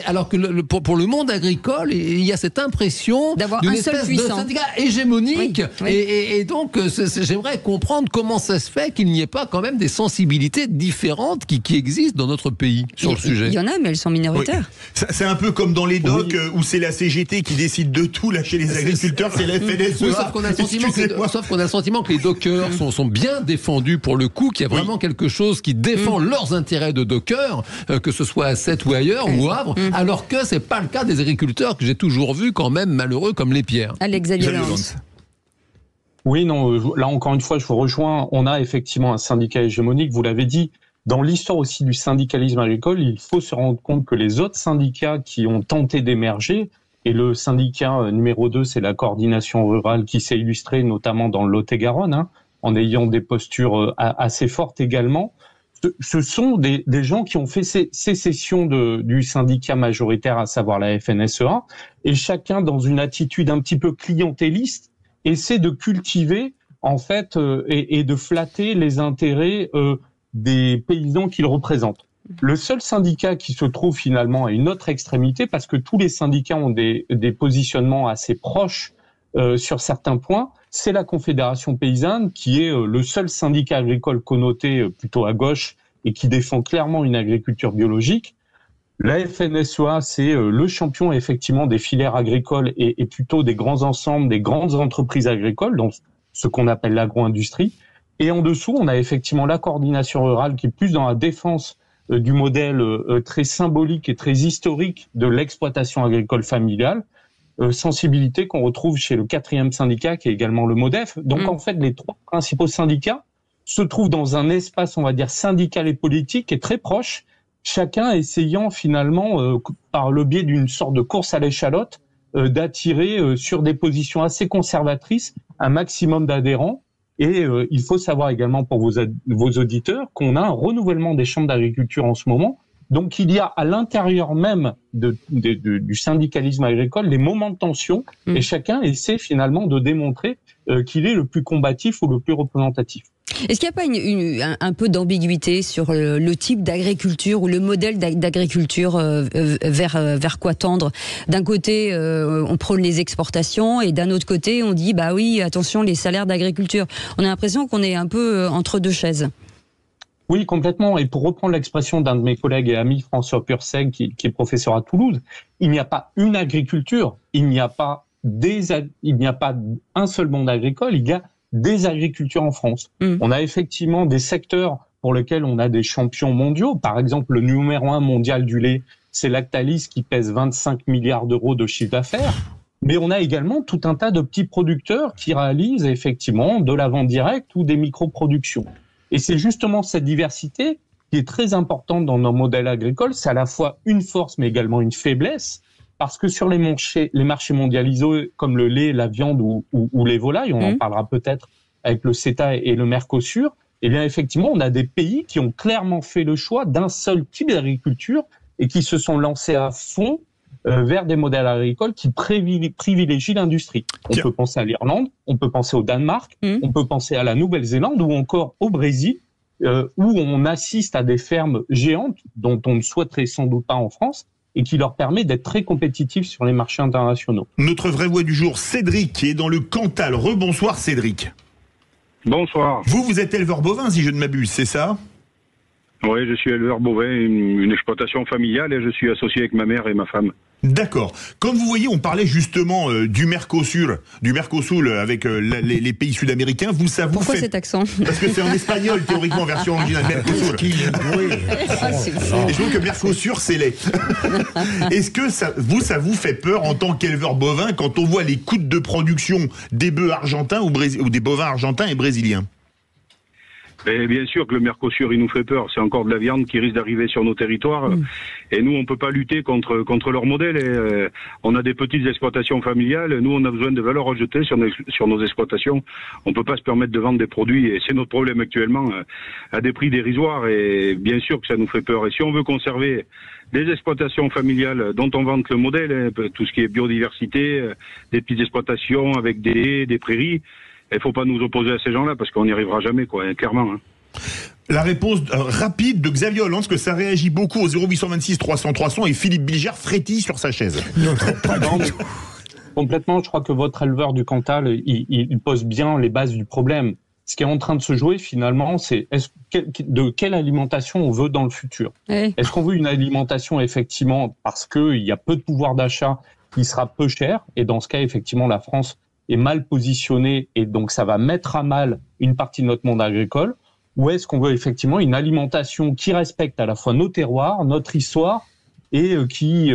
Speaker 6: Alors que pour le monde agricole, il y a cette impression
Speaker 2: d'avoir
Speaker 6: d'une
Speaker 2: un seul
Speaker 6: espèce
Speaker 2: puissant,
Speaker 6: de syndicat hégémonique. Oui. Et donc, j'aimerais comprendre comment ça se fait qu'il n'y ait pas quand même des sensibilités différentes qui existent dans notre pays sur le sujet.
Speaker 2: Il y en a, mais elles sont minoritaires.
Speaker 3: Oui. C'est un peu comme dans les docks où c'est la CGT qui décide de tout. Là, chez les agriculteurs, c'est la FNSEA.
Speaker 6: Oui, sauf qu'on a le sentiment que les dockers sont bien défendus pour le coup, qu'il y a vraiment quelque chose qui défend leurs intérêts de dockers, que ce soit à Sète ou ailleurs, ou au Havre, alors que c'est pas le cas des agriculteurs que j'ai toujours vus quand même malheureux comme les pierres.
Speaker 2: Alex Xavier.
Speaker 12: Oui, non, là encore une fois, je vous rejoins. On a effectivement un syndicat hégémonique, vous l'avez dit. Dans l'histoire aussi du syndicalisme agricole, il faut se rendre compte que les autres syndicats qui ont tenté d'émerger, et le syndicat numéro 2, c'est la coordination rurale qui s'est illustrée notamment dans le Lot-et-Garonne, en ayant des postures assez fortes également. Ce sont des gens qui ont fait sécession du syndicat majoritaire, à savoir la FNSEA, et chacun dans une attitude un petit peu clientéliste essaie de cultiver en fait et de flatter les intérêts des paysans qu'ils représentent. Le seul syndicat qui se trouve finalement à une autre extrémité, parce que tous les syndicats ont des positionnements assez proches sur certains points, c'est la Confédération paysanne qui est le seul syndicat agricole connoté plutôt à gauche et qui défend clairement une agriculture biologique. La FNSEA, c'est le champion effectivement des filières agricoles et plutôt des grands ensembles, des grandes entreprises agricoles, donc ce qu'on appelle l'agro-industrie. Et en dessous, on a effectivement la coordination rurale qui est plus dans la défense du modèle très symbolique et très historique de l'exploitation agricole familiale, sensibilité qu'on retrouve chez le 4e syndicat qui est également le MODEF. Donc en fait, les 3 principaux syndicats se trouvent dans un espace, on va dire, syndical et politique qui est très proche, chacun essayant finalement, par le biais d'une sorte de course à l'échalote, d'attirer sur des positions assez conservatrices un maximum d'adhérents. Et il faut savoir également pour vos auditeurs qu'on a un renouvellement des chambres d'agriculture en ce moment. Donc il y a à l'intérieur même du syndicalisme agricole des moments de tension et chacun essaie finalement de démontrer qu'il est le plus combatif ou le plus représentatif.
Speaker 2: Est-ce qu'il n'y a pas un peu d'ambiguïté sur le type d'agriculture ou le modèle d'agriculture vers quoi tendre? D'un côté, on prône les exportations et d'un autre côté, on dit bah oui, attention les salaires d'agriculture. On a l'impression qu'on est un peu entre deux chaises.
Speaker 12: Oui, complètement. Et pour reprendre l'expression d'un de mes collègues et amis, François Purseg, qui est professeur à Toulouse, il n'y a pas une agriculture, il n'y a pas un seul monde agricole, il y a des agricultures en France. On a effectivement des secteurs pour lesquels on a des champions mondiaux. Par exemple, le numéro 1 mondial du lait, c'est Lactalis qui pèse 25 milliards d'euros de chiffre d'affaires. Mais on a également tout un tas de petits producteurs qui réalisent effectivement de la vente directe ou des micro-productions. Et c'est justement cette diversité qui est très importante dans nos modèles agricoles. C'est à la fois une force mais également une faiblesse. Parce que sur les marchés mondialisés comme le lait, la viande ou les volailles, on en parlera peut-être avec le CETA et le Mercosur, eh bien effectivement, on a des pays qui ont clairement fait le choix d'un seul type d'agriculture et qui se sont lancés à fond vers des modèles agricoles qui privilégient l'industrie. On peut penser à l'Irlande, on peut penser au Danemark, on peut penser à la Nouvelle-Zélande ou encore au Brésil, où on assiste à des fermes géantes dont on ne souhaiterait sans doute pas en France, et qui leur permet d'être très compétitifs sur les marchés internationaux.
Speaker 3: Notre vraie voix du jour, Cédric, qui est dans le Cantal. Rebonsoir Cédric.
Speaker 7: Bonsoir.
Speaker 3: Vous êtes éleveur bovin, si je ne m'abuse, c'est ça?
Speaker 7: Oui, je suis éleveur bovin, une exploitation familiale, et je suis associé avec ma mère et ma femme.
Speaker 3: D'accord. Comme vous voyez, on parlait justement du Mercosur avec les pays sud-américains.
Speaker 2: Pourquoi cet accent?
Speaker 3: Parce que c'est en espagnol, théoriquement, version originale. Mercosur. Et je trouve que Mercosur, c'est laid. Est-ce que ça vous fait peur en tant qu'éleveur bovin quand on voit les coûts de production des bœufs argentins ou des bovins argentins et brésiliens?
Speaker 7: Et bien sûr que le Mercosur, il nous fait peur. C'est encore de la viande qui risque d'arriver sur nos territoires. Et nous, on peut pas lutter contre leur modèle. Et, on a des petites exploitations familiales. Nous, on a besoin de valeur ajoutée sur nos exploitations. On peut pas se permettre de vendre des produits. Et c'est notre problème actuellement, à des prix dérisoires. Et bien sûr que ça nous fait peur. Et si on veut conserver des exploitations familiales dont on vante le modèle, tout ce qui est biodiversité, des petites exploitations avec des haies, des prairies, il ne faut pas nous opposer à ces gens-là parce qu'on n'y arrivera jamais, quoi, clairement.
Speaker 3: La réponse rapide de Xavier Hollande, parce que ça réagit beaucoup au 0826 300 300 et Philippe Bilger frétille sur sa chaise.
Speaker 12: Non, pas du tout. Complètement, je crois que votre éleveur du Cantal, il pose bien les bases du problème. Ce qui est en train de se jouer finalement, c'est de quelle alimentation on veut dans le futur. Est-ce qu'on veut une alimentation effectivement parce qu'il y a peu de pouvoir d'achat qui sera peu cher, et dans ce cas effectivement la France est mal positionnée et donc ça va mettre à mal une partie de notre monde agricole, ou est-ce qu'on veut effectivement une alimentation qui respecte à la fois nos terroirs, notre histoire et qui,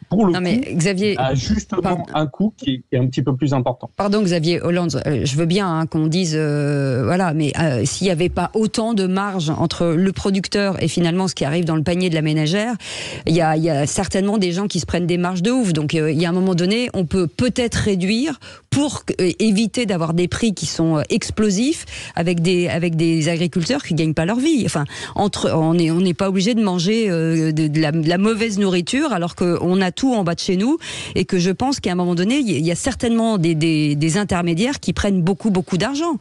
Speaker 12: pour le coup,
Speaker 2: Xavier,
Speaker 12: a justement un coût qui est un petit peu plus important.
Speaker 2: Pardon Xavier Hollande, je veux bien qu'on dise, voilà, mais s'il n'y avait pas autant de marge entre le producteur et finalement ce qui arrive dans le panier de la ménagère, il y a certainement des gens qui se prennent des marges de ouf. Donc il y a un moment donné, on peut peut-être réduire pour éviter d'avoir des prix qui sont explosifs avec des agriculteurs qui gagnent pas leur vie. Enfin, on n'est pas obligé de manger de la mauvaise nourriture alors qu'on a tout en bas de chez nous, et que je pense qu'à un moment donné, il y a certainement des intermédiaires qui prennent beaucoup d'argent.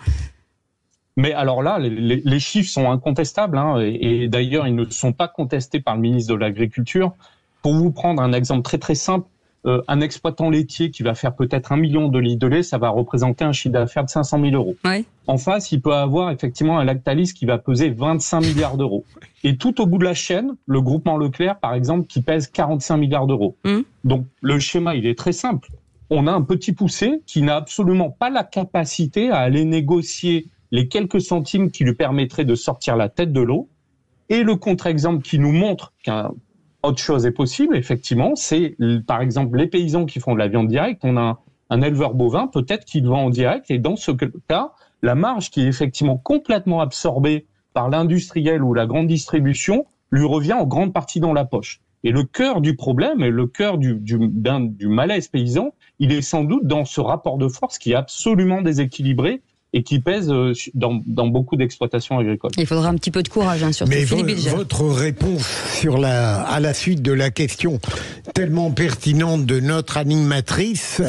Speaker 12: Mais alors là, les chiffres sont incontestables, hein, et d'ailleurs, ils ne sont pas contestés par le ministre de l'Agriculture. Pour vous prendre un exemple très très simple, un exploitant laitier qui va faire peut-être 1 million de litres de lait, ça va représenter un chiffre d'affaires de 500 000 euros.
Speaker 2: Ouais.
Speaker 12: En face, il peut avoir effectivement un Lactalis qui va peser 25 milliards d'euros. Et tout au bout de la chaîne, le groupement Leclerc, par exemple, qui pèse 45 milliards d'euros. Donc le schéma, il est très simple. On a un petit poussé qui n'a absolument pas la capacité à aller négocier les quelques centimes qui lui permettraient de sortir la tête de l'eau. Et le contre-exemple qui nous montre qu'autre chose est possible, effectivement, c'est par exemple les paysans qui font de la viande directe. On a un éleveur bovin, peut-être qu'il vend en direct, et dans ce cas, la marge qui est effectivement complètement absorbée par l'industriel ou la grande distribution lui revient en grande partie dans la poche. Et le cœur du problème, et le cœur du malaise paysan, il est sans doute dans ce rapport de force qui est absolument déséquilibré et qui pèse dans beaucoup d'exploitations agricoles.
Speaker 2: Il faudra un petit peu de courage, surtout.
Speaker 4: Mais
Speaker 2: Philippe Bilger.
Speaker 4: votre réponse à la suite de la question tellement pertinente de notre animatrice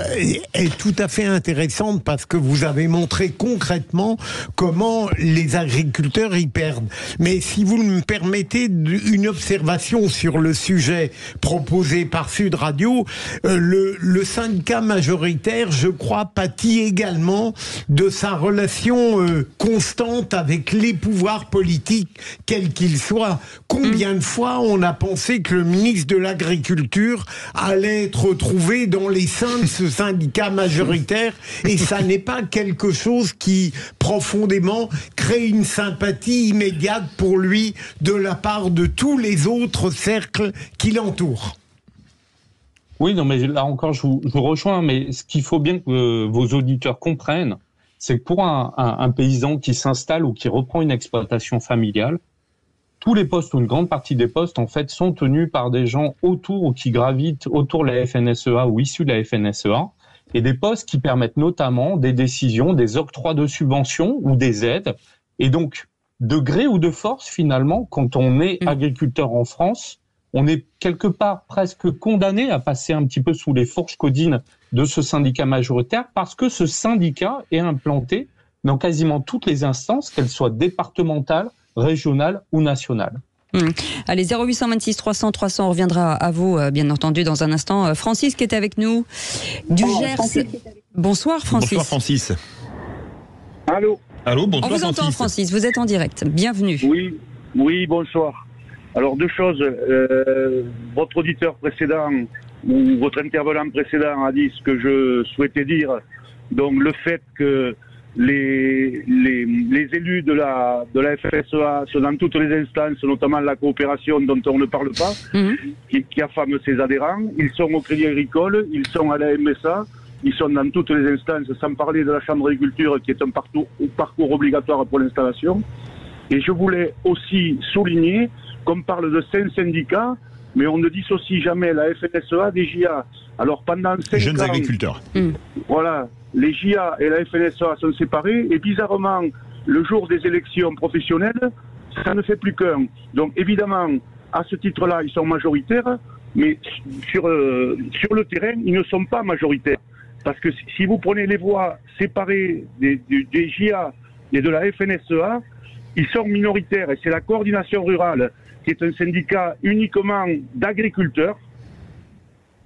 Speaker 4: est tout à fait intéressante parce que vous avez montré concrètement comment les agriculteurs y perdent. Mais si vous me permettez une observation sur le sujet proposé par Sud Radio, le syndicat majoritaire, je crois, pâtit également de sa relation constante avec les pouvoirs politiques, quels qu'ils soient. Combien de fois on a pensé que le ministre de l'Agriculture allait être retrouvé dans les seins de ce syndicat majoritaire, et ça n'est pas quelque chose qui profondément crée une sympathie immédiate pour lui de la part de tous les autres cercles qui l'entourent.
Speaker 12: Oui, non, mais là encore, je vous rejoins, mais ce qu'il faut bien que vos auditeurs comprennent, c'est que pour un paysan qui s'installe ou qui reprend une exploitation familiale, tous les postes ou une grande partie des postes, en fait, sont tenus par des gens autour ou qui gravitent autour de la FNSEA ou issus de la FNSEA, et des postes qui permettent notamment des décisions, des octrois de subventions ou des aides. Et donc, de gré ou de force, finalement, quand on est agriculteur en France, on est quelque part presque condamné à passer un petit peu sous les fourches caudines de ce syndicat majoritaire, parce que ce syndicat est implanté dans quasiment toutes les instances, qu'elles soient départementales, régionales ou nationales.
Speaker 2: Allez, 0826 300 300, on reviendra à vous, bien entendu, dans un instant. Francis qui est avec nous du Gers. Bonsoir Francis.
Speaker 3: Bonsoir Francis.
Speaker 7: Allô.
Speaker 3: Allô, bonsoir
Speaker 2: on vous entend Francis, vous êtes en direct. Bienvenue.
Speaker 7: Oui, bonsoir. Alors deux choses, votre auditeur précédent ou votre intervenant précédent a dit ce que je souhaitais dire, donc le fait que les élus de la FNSEA sont dans toutes les instances, notamment la coopération dont on ne parle pas, qui affame ses adhérents, ils sont au Crédit Agricole, ils sont à la MSA, ils sont dans toutes les instances, sans parler de la Chambre d'agriculture qui est un parcours obligatoire pour l'installation. Et je voulais aussi souligner qu'on parle de 5 syndicats, mais on ne dissocie jamais la FNSEA des JA. Alors pendant 5
Speaker 3: Jeunes
Speaker 7: ans,
Speaker 3: agriculteurs.
Speaker 7: Voilà, les JA et la FNSEA sont séparés, et bizarrement, le jour des élections professionnelles, ça ne fait plus qu'un. Donc évidemment, à ce titre-là, ils sont majoritaires, mais sur le terrain, ils ne sont pas majoritaires. Parce que si vous prenez les voix séparées des JA et de la FNSEA, ils sont minoritaires, et c'est la coordination rurale, qui est un syndicat uniquement d'agriculteurs.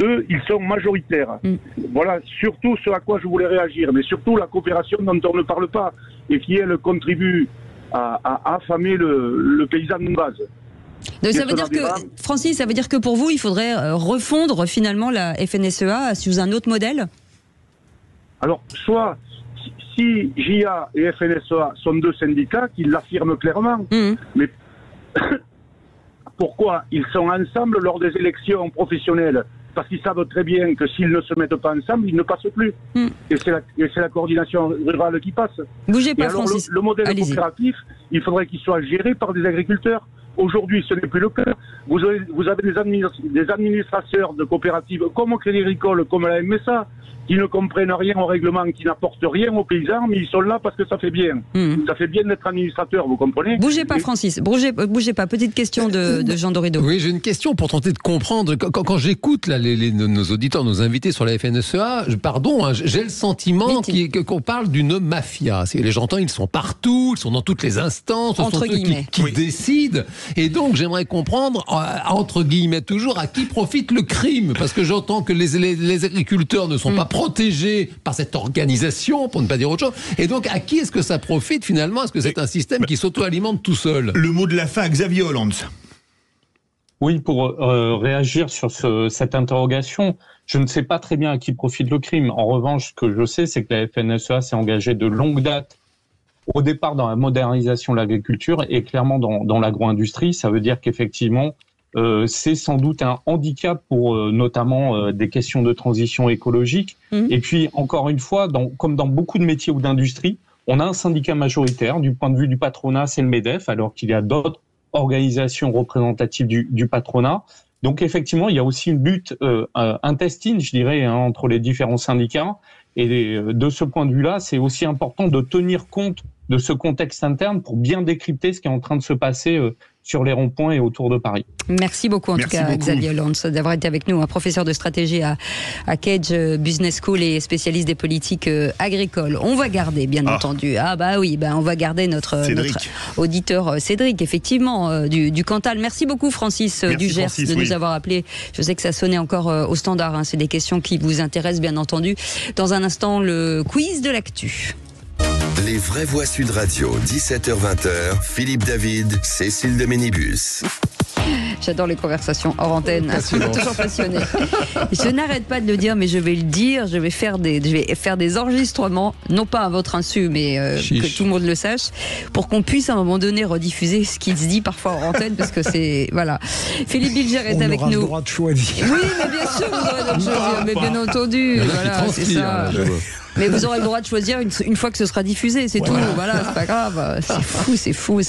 Speaker 7: Eux, ils sont majoritaires. Voilà, surtout ce à quoi je voulais réagir, mais surtout la coopération dont on ne parle pas, et qui, elle, contribue à affamer le paysan de base.
Speaker 2: Donc ça veut dire que, Francis, ça veut dire que pour vous, il faudrait refondre finalement la FNSEA sous un autre modèle ?
Speaker 7: Alors, soit... Si JA et FNSEA sont 2 syndicats qui l'affirment clairement, mais pourquoi ils sont ensemble lors des élections professionnelles? Parce qu'ils savent très bien que s'ils ne se mettent pas ensemble, ils ne passent plus. Et c'est la coordination rurale qui passe.
Speaker 2: Bougez pas,
Speaker 7: et alors,
Speaker 2: Francis.
Speaker 7: le modèle coopératif, il faudrait qu'il soit géré par des agriculteurs. Aujourd'hui, ce n'est plus le cas. Vous avez des administrateurs de coopératives comme au Crédit Agricole, comme à la MSA, qui ne comprennent rien au règlement, qui n'apportent rien aux paysans, mais ils sont là parce que ça fait bien. Ça fait bien d'être administrateur, vous comprenez?
Speaker 2: Bougez pas, Francis. Bougez pas. Petite question de Jean Dorido.
Speaker 6: Oui, j'ai une question pour tenter de comprendre. Quand j'écoute là, nos auditeurs, nos invités sur la FNSEA, j'ai le sentiment qu'on parle d'une mafia. J'entends, ils sont partout, ils sont dans toutes les instances, ce sont eux qui décident. Et donc, j'aimerais comprendre, entre guillemets toujours, à qui profite le crime. Parce que j'entends que les agriculteurs ne sont pas protégés par cette organisation, pour ne pas dire autre chose. Et donc, à qui est-ce que ça profite finalement? Est-ce que c'est un système qui s'auto-alimente tout seul?
Speaker 3: Le mot de la fin à Xavier Hollande.
Speaker 12: Oui, pour réagir sur cette interrogation, je ne sais pas très bien à qui profite le crime. En revanche, ce que je sais, c'est que la FNSEA s'est engagée de longue date au départ dans la modernisation de l'agriculture et clairement dans l'agro-industrie. Ça veut dire qu'effectivement, c'est sans doute un handicap pour notamment des questions de transition écologique. Et puis, encore une fois, comme dans beaucoup de métiers ou d'industrie, on a un syndicat majoritaire. Du point de vue du patronat, c'est le MEDEF, alors qu'il y a d'autres organisations représentatives du patronat. Donc effectivement, il y a aussi une lutte intestine, je dirais, entre les différents syndicats. Et de ce point de vue-là, c'est aussi important de tenir compte de ce contexte interne pour bien décrypter ce qui est en train de se passer sur les ronds-points et autour de Paris.
Speaker 2: Merci beaucoup,
Speaker 3: Merci
Speaker 2: tout cas,
Speaker 3: beaucoup.
Speaker 2: Xavier Lantz, d'avoir été avec nous, un professeur de stratégie à Cage Business School et spécialiste des politiques agricoles. On va garder, bien entendu. Ah bah oui, on va garder notre auditeur Cédric, effectivement, du Cantal. Merci beaucoup, Francis Dugers, de nous avoir appelé. Je sais que ça sonnait encore au standard. C'est des questions qui vous intéressent, bien entendu. Dans un instant, le quiz de l'actu.
Speaker 1: Les vraies voix Sud Radio, 17h-20h, Philippe David, Cécile de Ménibus.
Speaker 2: J'adore les conversations hors antenne, toujours passionné. Je n'arrête pas de le dire, mais je vais le dire, je vais faire des enregistrements, non pas à votre insu, mais que tout le monde le sache, pour qu'on puisse à un moment donné rediffuser ce qui se dit parfois hors antenne, parce que c'est... Voilà. Philippe Bilger est avec nous.
Speaker 4: On aura le droit de choisir.
Speaker 2: Oui, mais bien sûr, vous aurez le droit de choisir, mais bien entendu. Voilà, c'est ça. Mais vous aurez le droit de choisir une fois que ce sera diffusé, c'est tout. Voilà, c'est pas grave. C'est fou.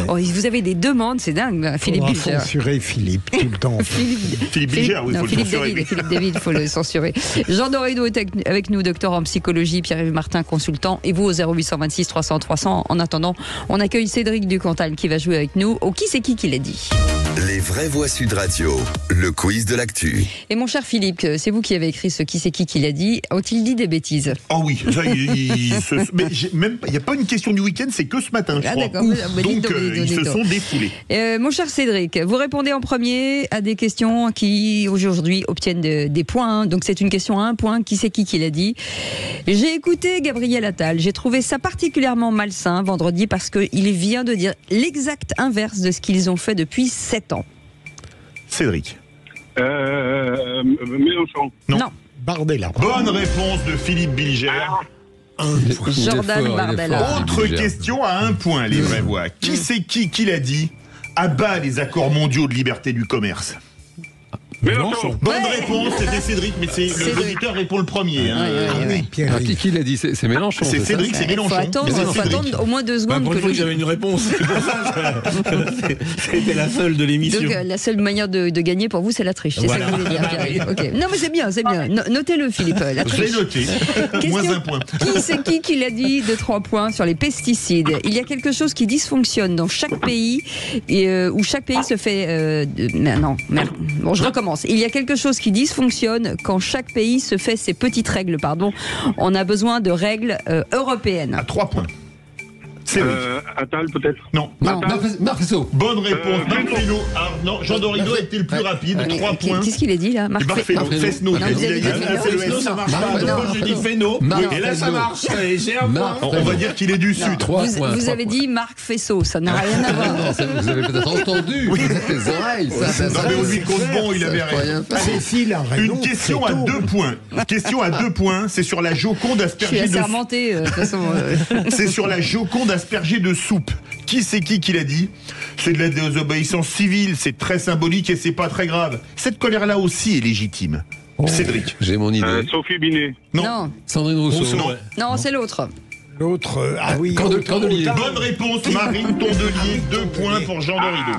Speaker 2: Oh, vous avez des demandes, c'est dingue, Philippe Bilger.
Speaker 4: Il faut censurer Philippe tout le temps.
Speaker 3: Philippe Bilger, oui, il faut le censurer.
Speaker 2: Philippe David, il faut le censurer. Jean Dorido est avec nous, docteur en psychologie, Pierre-Yves Martin, consultant, et vous au 0826 300 300. En attendant, on accueille Cédric du Cantal qui va jouer avec nous au Qui c'est qui l'a dit.
Speaker 1: Les vraies voix Sud Radio, le quiz de l'actu.
Speaker 2: Et mon cher Philippe, c'est vous qui avez écrit ce Qui c'est qui l'a dit. Ont-ils dit des bêtises?
Speaker 3: Oh oui, mais il n'y a pas une question du week-end, c'est que ce matin, je crois.
Speaker 2: D'accord.
Speaker 3: Donc ils se sont défoulés.
Speaker 2: Mon cher Cédric, vous répondez en premier à des questions qui aujourd'hui obtiennent des points. Donc c'est une question à un point. Qui c'est qui l'a dit? J'ai écouté Gabriel Attal. J'ai trouvé ça particulièrement malsain vendredi parce qu'il vient de dire l'exact inverse de ce qu'ils ont fait depuis 7 ans.
Speaker 3: Cédric.
Speaker 7: Mélenchon.
Speaker 2: Non.
Speaker 4: Bardella.
Speaker 3: Bonne réponse de Philippe Bilger.
Speaker 2: Jordan Bardella.
Speaker 3: Autre question à un point, les vraies voix. Qui c'est qui l'a dit? À bas les accords mondiaux de liberté du commerce.
Speaker 12: Mélenchon.
Speaker 3: Bonne réponse, c'était Cédric, mais l'auditeur répond le premier.
Speaker 6: Qui l'a dit? C'est Mélenchon.
Speaker 3: C'est Cédric, c'est Mélenchon.
Speaker 2: Il faut attendre au moins 2 secondes.
Speaker 5: Pour une fois que j'avais une réponse. C'était la seule de l'émission.
Speaker 2: Donc la seule manière de gagner pour vous, c'est la triche. C'est ça que vous voulez dire, Pierre. Okay. Non, mais c'est bien. Notez-le, Philippe. La triche.
Speaker 3: Je l'ai noté. Moins un point.
Speaker 2: Qui c'est qui l'a dit de 3 points sur les pesticides? Il y a quelque chose qui dysfonctionne dans chaque pays, où chaque pays se fait... Bon, je recommence. Il y a quelque chose qui dysfonctionne quand chaque pays se fait ses petites règles. On a besoin de règles européennes.
Speaker 3: À 3 points.
Speaker 7: Attal, peut-être?
Speaker 3: Non.
Speaker 6: Marc Fesneau.
Speaker 3: Bonne réponse. Marc Fesneau. Non, Jean Dorido a été le plus rapide. 3 points.
Speaker 2: Qu'est-ce qu'il a dit là?
Speaker 3: Marc Fesneau.
Speaker 5: Fesneau, ça marche pas. Donc moi je dis Fesneau. Et là ça marche. J'ai un point.
Speaker 3: On va dire qu'il est du Sud.
Speaker 2: Vous avez dit Marc Fesneau. Ça n'a rien à voir.
Speaker 6: Vous avez peut-être entendu. Les oreilles.
Speaker 3: Non mais on lui compte bon, il avait rien. Une question à 2 points. Question à 2 points. C'est sur la Joconde aspergée de.
Speaker 2: Je suis assermenté. De toute façon.
Speaker 3: C'est sur la Joconde aspergée de soupe. Qui c'est qui l'a dit? C'est de la désobéissance civile, c'est très symbolique et c'est pas très grave. Cette colère-là aussi est légitime. Cédric.
Speaker 6: J'ai mon idée.
Speaker 7: Sophie Binet.
Speaker 2: Non.
Speaker 6: Sandrine Rousseau.
Speaker 2: Non, c'est l'autre.
Speaker 4: L'autre, oui.
Speaker 6: Candelier.
Speaker 3: Bonne réponse, Marine Tondelier. 2 points pour Jean Dorido.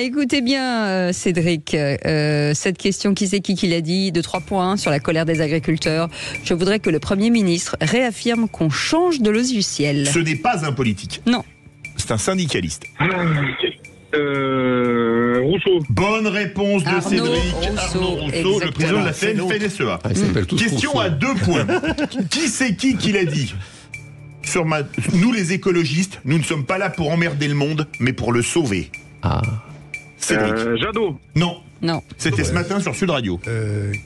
Speaker 2: Écoutez bien, Cédric, cette question, qui c'est qui l'a dit, de 3 points sur la colère des agriculteurs. Je voudrais que le Premier ministre réaffirme qu'on change de logiciel.
Speaker 3: Ce n'est pas un politique.
Speaker 2: Non.
Speaker 3: C'est un syndicaliste.
Speaker 7: Rousseau.
Speaker 3: Bonne réponse de Cédric. Arnaud Rousseau, le président de la FNSEA. Question à 2 points. Qui c'est qui l'a dit? Nous les écologistes, nous ne sommes pas là pour emmerder le monde, mais pour le sauver. Cédric.
Speaker 7: Jadot.
Speaker 3: Non. C'était
Speaker 2: ce
Speaker 3: matin sur Sud Radio.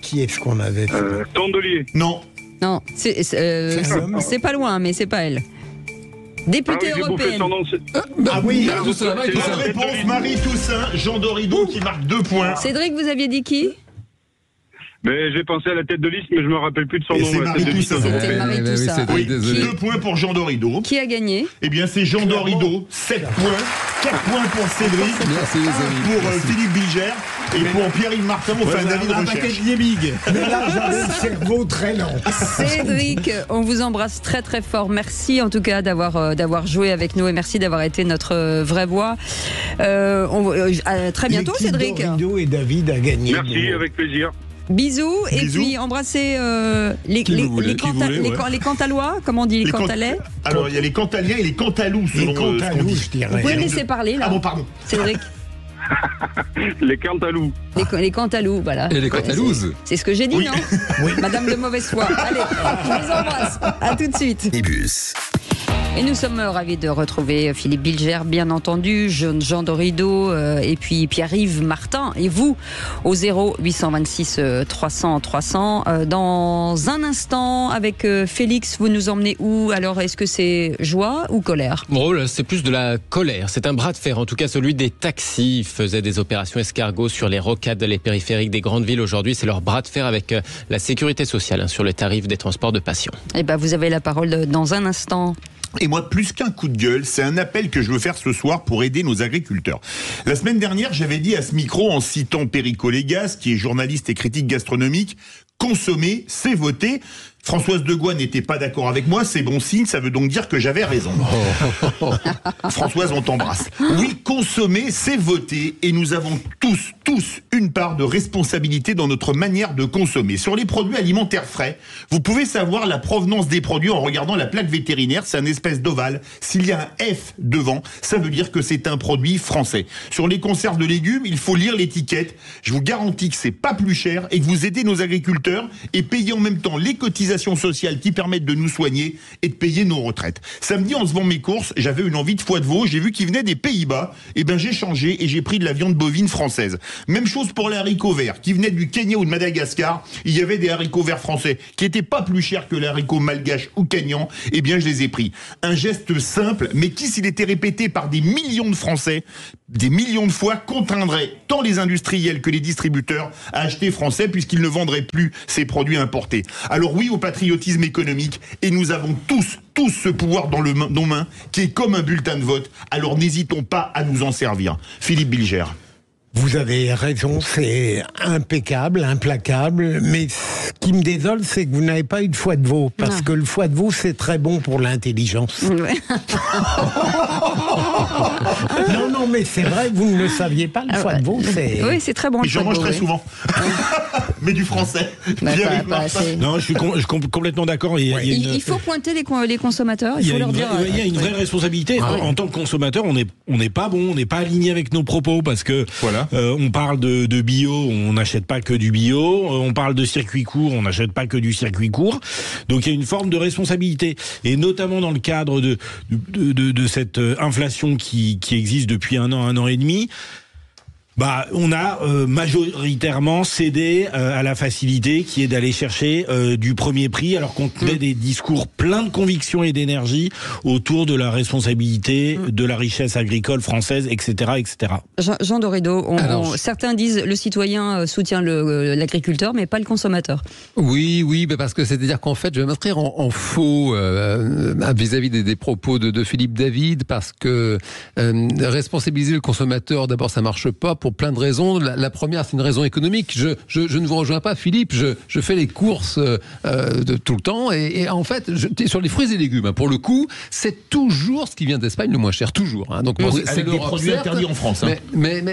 Speaker 4: Qui est-ce qu'on avait
Speaker 7: Tondelier.
Speaker 3: Non.
Speaker 2: C'est pas loin, mais c'est pas elle. Députée européenne.
Speaker 3: Oui, bonne réponse, Marie Toussaint, Jean Dorido qui marque 2 points.
Speaker 2: Cédric, vous aviez dit qui?
Speaker 7: Mais j'ai pensé à la tête de liste, mais je me rappelle plus de son nom.
Speaker 3: C'est Marie Toussaint.
Speaker 2: C'était Marie Toussaint.
Speaker 3: Oui, 2 points pour Jean Dorido.
Speaker 2: Qui a gagné?
Speaker 3: Eh bien, c'est Jean Dorido, 7 points. 4 points pour Cédric.
Speaker 6: Merci les amis.
Speaker 3: Pour Philippe Bilger. Et pour Pierre-Yves Martin, on fait un avis de recherche.
Speaker 4: Mais là, j'avais le cerveau très lent.
Speaker 2: Cédric, on vous embrasse très très fort. Merci en tout cas d'avoir joué avec nous et merci d'avoir été notre vraie voix. À très bientôt, Cédric.
Speaker 4: Dorido et David a gagné.
Speaker 7: Merci, avec plaisir.
Speaker 2: Bisous. Et puis embrassez les Cantalois, comment on dit les Cantalais?
Speaker 3: Alors il y a les Cantaliens et les Cantalous, selon ce qu'on dit.
Speaker 2: Je dirais. Vous pouvez laisser parler là.
Speaker 3: Ah bon, pardon.
Speaker 2: Cédric.
Speaker 7: Les Cantalous.
Speaker 2: Les Cantalous, voilà.
Speaker 6: Et les Cantalouses.
Speaker 2: C'est ce que j'ai dit,
Speaker 3: oui.
Speaker 2: non? Oui. Madame de mauvaise foi. Allez, je vous embrasse. À tout de suite.
Speaker 1: Minibus.
Speaker 2: Et nous sommes ravis de retrouver Philippe Bilger, bien entendu, Jean Dorido, et puis Pierre-Yves Martin, et vous, au 0826 300 300. Dans un instant, avec Félix, vous nous emmenez où? Alors, est-ce que c'est joie ou colère?
Speaker 9: Bon, là, c'est plus de la colère. C'est un bras de fer, en tout cas celui des taxis. Ils faisaient des opérations escargots sur les rocades, les périphériques des grandes villes. Aujourd'hui, c'est leur bras de fer avec la sécurité sociale sur le tarif des transports de patients.
Speaker 2: Eh ben, vous avez la parole dans un instant.
Speaker 3: Et moi, plus qu'un coup de gueule, c'est un appel que je veux faire ce soir pour aider nos agriculteurs. La semaine dernière, j'avais dit à ce micro, en citant Perico Légas, qui est journaliste et critique gastronomique, consommer, c'est voter. Françoise Degois n'était pas d'accord avec moi, c'est bon signe, ça veut donc dire que j'avais raison. Françoise, on t'embrasse. Oui, consommer, c'est voter, et nous avons tous une part de responsabilité dans notre manière de consommer. Sur les produits alimentaires frais, vous pouvez savoir la provenance des produits en regardant la plaque vétérinaire, c'est un espèce d'ovale. S'il y a un F devant, ça veut dire que c'est un produit français. Sur les conserves de légumes, il faut lire l'étiquette. Je vous garantis que c'est pas plus cher et que vous aidez nos agriculteurs et payez en même temps les cotisations sociales qui permettent de nous soigner et de payer nos retraites. Samedi, en faisant mes courses, j'avais une envie de foie de veau, j'ai vu qu'il venait des Pays-Bas, et ben j'ai changé et j'ai pris de la viande bovine française. Même chose pour les haricots verts, qui venaient du Kenya ou de Madagascar, il y avait des haricots verts français qui étaient pas plus chers que les haricots malgaches ou kenyans, et bien je les ai pris. Un geste simple, mais qui, s'il était répété par des millions de Français, des millions de fois, contraindrait tant les industriels que les distributeurs à acheter français puisqu'ils ne vendraient plus ces produits importés. Alors oui au patriotisme économique, et nous avons tous ce pouvoir dans nos mains qui est comme un bulletin de vote, alors n'hésitons pas à nous en servir. Philippe Bilger.
Speaker 4: Vous avez raison, c'est impeccable, implacable, mais ce qui me désole, c'est que vous n'avez pas eu de foie de veau, parce que le foie de veau, c'est très bon pour l'intelligence.
Speaker 2: Ouais.
Speaker 4: Non, mais c'est vrai, vous ne le saviez pas, le foie de veau, c'est...
Speaker 2: Oui, c'est très bon.
Speaker 3: Et j'en mange très souvent. Mais du français.
Speaker 5: Non, je suis complètement d'accord.
Speaker 2: Il faut pointer les consommateurs, il faut leur dire...
Speaker 5: Il y a une vraie responsabilité. En tant que consommateur, on n'est pas bon, on n'est pas aligné avec nos propos, parce que on parle de bio, on n'achète pas que du bio, on parle de circuit court, on n'achète pas que du circuit court. Donc il y a une forme de responsabilité, et notamment dans le cadre de cette inflation qui existe depuis un an et demi. On a majoritairement cédé à la facilité qui est d'aller chercher du premier prix, alors qu'on tenait des discours pleins de conviction et d'énergie autour de la responsabilité de la richesse agricole française, etc., etc.
Speaker 2: Jean Dorido, certains disent le citoyen soutient l'agriculteur, mais pas le consommateur.
Speaker 6: Oui, parce que c'est-à-dire qu'en fait, je vais m'inscrire en faux vis-à-vis des propos de Philippe David, parce que responsabiliser le consommateur, d'abord, ça marche pas. Pour plein de raisons. La première, c'est une raison économique. Je ne vous rejoins pas, Philippe. Je fais les courses de tout le temps. Et en fait, sur les fruits et légumes, pour le coup, c'est toujours ce qui vient d'Espagne le moins cher. Toujours. Donc,
Speaker 3: c'est des produits interdits en France.
Speaker 6: Mais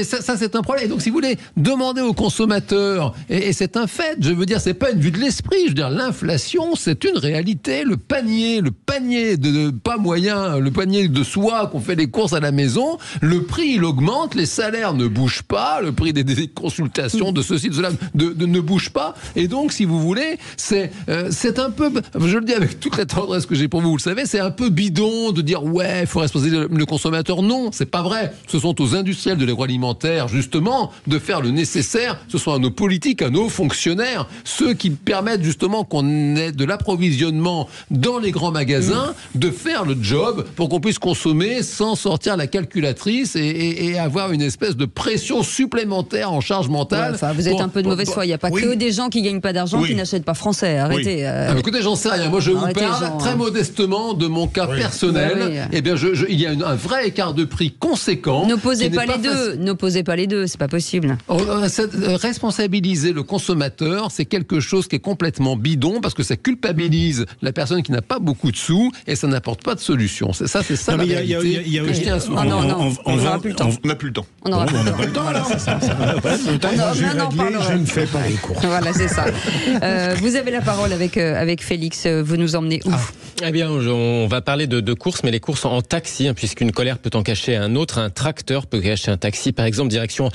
Speaker 6: ça, c'est un problème. Et donc, si vous voulez demander aux consommateurs, et c'est un fait, je veux dire, c'est pas une vue de l'esprit. Je veux dire, l'inflation, c'est une réalité. Le panier de pas moyen, le panier de soie qu'on fait les courses à la maison, le prix, il augmente, les salaires ne bouge pas, le prix des consultations de ceci, de cela ne bouge pas. Et donc, si vous voulez, c'est un peu, je le dis avec toute la tendresse que j'ai pour vous, vous le savez, c'est un peu bidon de dire ouais, il faut responsabiliser le consommateur. Non, c'est pas vrai. Ce sont aux industriels de l'agroalimentaire, justement, de faire le nécessaire. Ce sont à nos politiques, à nos fonctionnaires, ceux qui permettent justement qu'on ait de l'approvisionnement dans les grands magasins, de faire le job pour qu'on puisse consommer sans sortir la calculatrice et avoir une espèce de pression supplémentaire en charge mentale.
Speaker 2: Vous êtes un peu de mauvaise foi. Il n'y a pas que des gens qui gagnent pas d'argent qui n'achètent pas français. Arrêtez.
Speaker 6: Écoutez, j'en sais rien. Moi, je vous parle très modestement de mon cas personnel. Eh bien, il y a un vrai écart de prix conséquent.
Speaker 2: N'opposez pas les deux. C'est pas possible.
Speaker 6: Responsabiliser le consommateur, c'est quelque chose qui est complètement bidon parce que ça culpabilise la personne qui n'a pas beaucoup de sous et ça n'apporte pas de solution. C'est ça la réalité que je tiens à souligner.
Speaker 2: On n'a plus le temps.
Speaker 3: On n'a plus le temps.
Speaker 2: On n'aura
Speaker 5: pas le temps, alors.
Speaker 4: Je ne fais pas les courses.
Speaker 2: Voilà, c'est ça. Vous avez la parole avec Félix. Vous nous emmenez où?
Speaker 9: Eh bien, on va parler de courses, mais les courses en taxi, puisqu'une colère peut en cacher un autre. Un tracteur peut cacher un taxi, par exemple, direction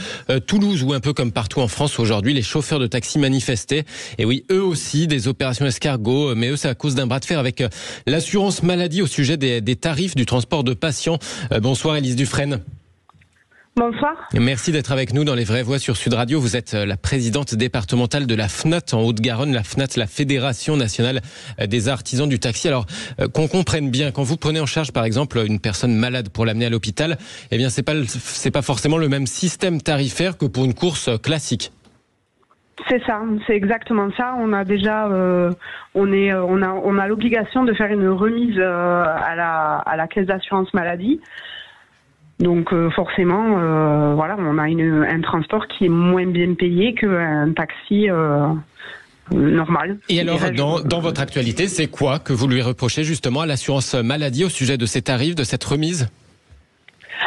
Speaker 9: Toulouse, ou un peu comme partout en France aujourd'hui, les chauffeurs de taxi manifestaient. Et oui, eux aussi, des opérations escargots, mais eux, c'est à cause d'un bras de fer avec l'assurance maladie au sujet des tarifs du transport de patients. Bonsoir, Élise Dufresne.
Speaker 17: Bonsoir.
Speaker 9: Merci d'être avec nous dans Les Vraies Voix sur Sud Radio. Vous êtes la présidente départementale de la FNAT en Haute-Garonne. La FNAT, la Fédération nationale des artisans du taxi. Alors, qu'on comprenne bien, quand vous prenez en charge, par exemple, une personne malade pour l'amener à l'hôpital, eh bien, c'est pas forcément le même système tarifaire que pour une course classique.
Speaker 17: C'est ça, c'est exactement ça. On a déjà, on a l'obligation de faire une remise à la caisse d'assurance maladie. Donc forcément, voilà, on a un transport qui est moins bien payé qu'un taxi normal.
Speaker 9: Et alors, dans votre actualité, c'est quoi que vous lui reprochez justement à l'assurance maladie au sujet de ces tarifs, de cette remise ?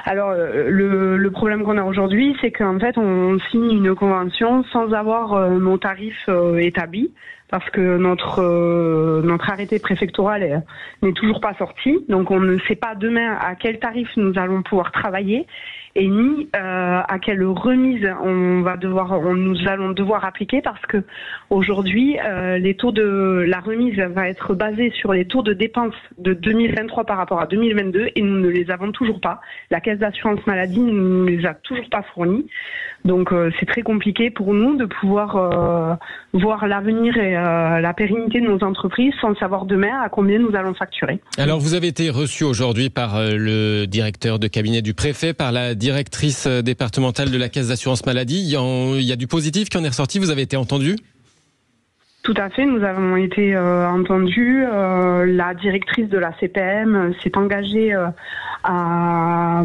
Speaker 17: Alors, le problème qu'on a aujourd'hui, c'est qu'en fait, on signe une convention sans avoir nos tarifs établis, parce que notre arrêté préfectoral n'est toujours pas sorti. Donc, on ne sait pas demain à quel tarif nous allons pouvoir travailler et ni à quelle remise nous allons devoir appliquer, parce que aujourd'hui, les taux de la remise va être basée sur les taux de dépenses de 2023 par rapport à 2022 et nous ne les avons toujours pas. La caisse d'assurance maladie ne nous les a toujours pas fournis. Donc c'est très compliqué pour nous de pouvoir voir l'avenir et la pérennité de nos entreprises sans savoir demain à combien nous allons facturer.
Speaker 9: Alors vous avez été reçu aujourd'hui par le directeur de cabinet du préfet, par la directrice départementale de la caisse d'assurance maladie. Il y a du positif qui en est ressorti, vous avez été entendu ?
Speaker 17: Tout à fait, nous avons été entendus. La directrice de la CPM s'est engagée à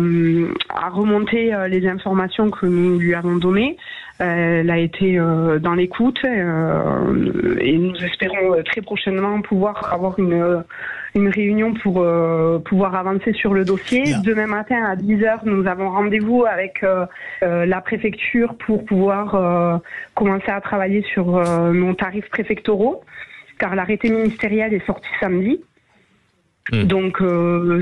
Speaker 17: remonter les informations que nous lui avons données. Elle a été dans l'écoute et nous espérons très prochainement pouvoir avoir une réunion pour pouvoir avancer sur le dossier. Yeah. Demain matin à 10h, nous avons rendez-vous avec la préfecture pour pouvoir commencer à travailler sur nos tarifs préfectoraux, car l'arrêté ministériel est sorti samedi. Donc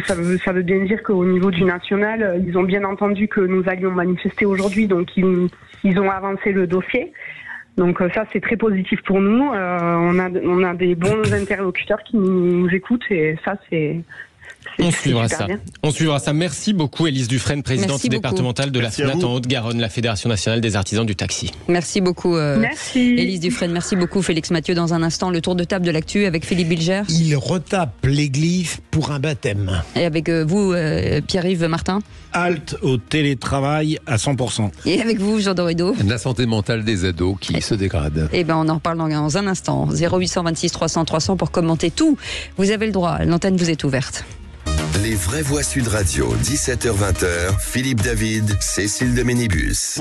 Speaker 17: ça veut bien dire qu'au niveau du national, ils ont bien entendu que nous allions manifester aujourd'hui, donc ils ont avancé le dossier. Donc ça c'est très positif pour nous. On a des bons interlocuteurs qui nous écoutent et ça c'est
Speaker 9: On suivra ça. Bien. On suivra ça. Merci beaucoup, Élise Dufresne, présidente départementale de la FNAT en Haute-Garonne, la Fédération nationale des artisans du taxi.
Speaker 2: Merci beaucoup, Élise Dufresne. Merci beaucoup, Félix Mathieu. Dans un instant, le tour de table de l'actu avec Philippe Bilger.
Speaker 4: Il retape l'église pour un baptême.
Speaker 2: Et avec vous, Pierre-Yves Martin.
Speaker 5: Halte au télétravail à 100%.
Speaker 2: Et avec vous, Jean Dorido.
Speaker 6: La santé mentale des ados qui se dégrade.
Speaker 2: Eh ben, on en reparle dans un instant. 0826 300 300 pour commenter tout. Vous avez le droit. L'antenne vous est ouverte.
Speaker 1: Les Vraies Voix Sud Radio, 17h-20h, Philippe David, Cécile de Ménibus.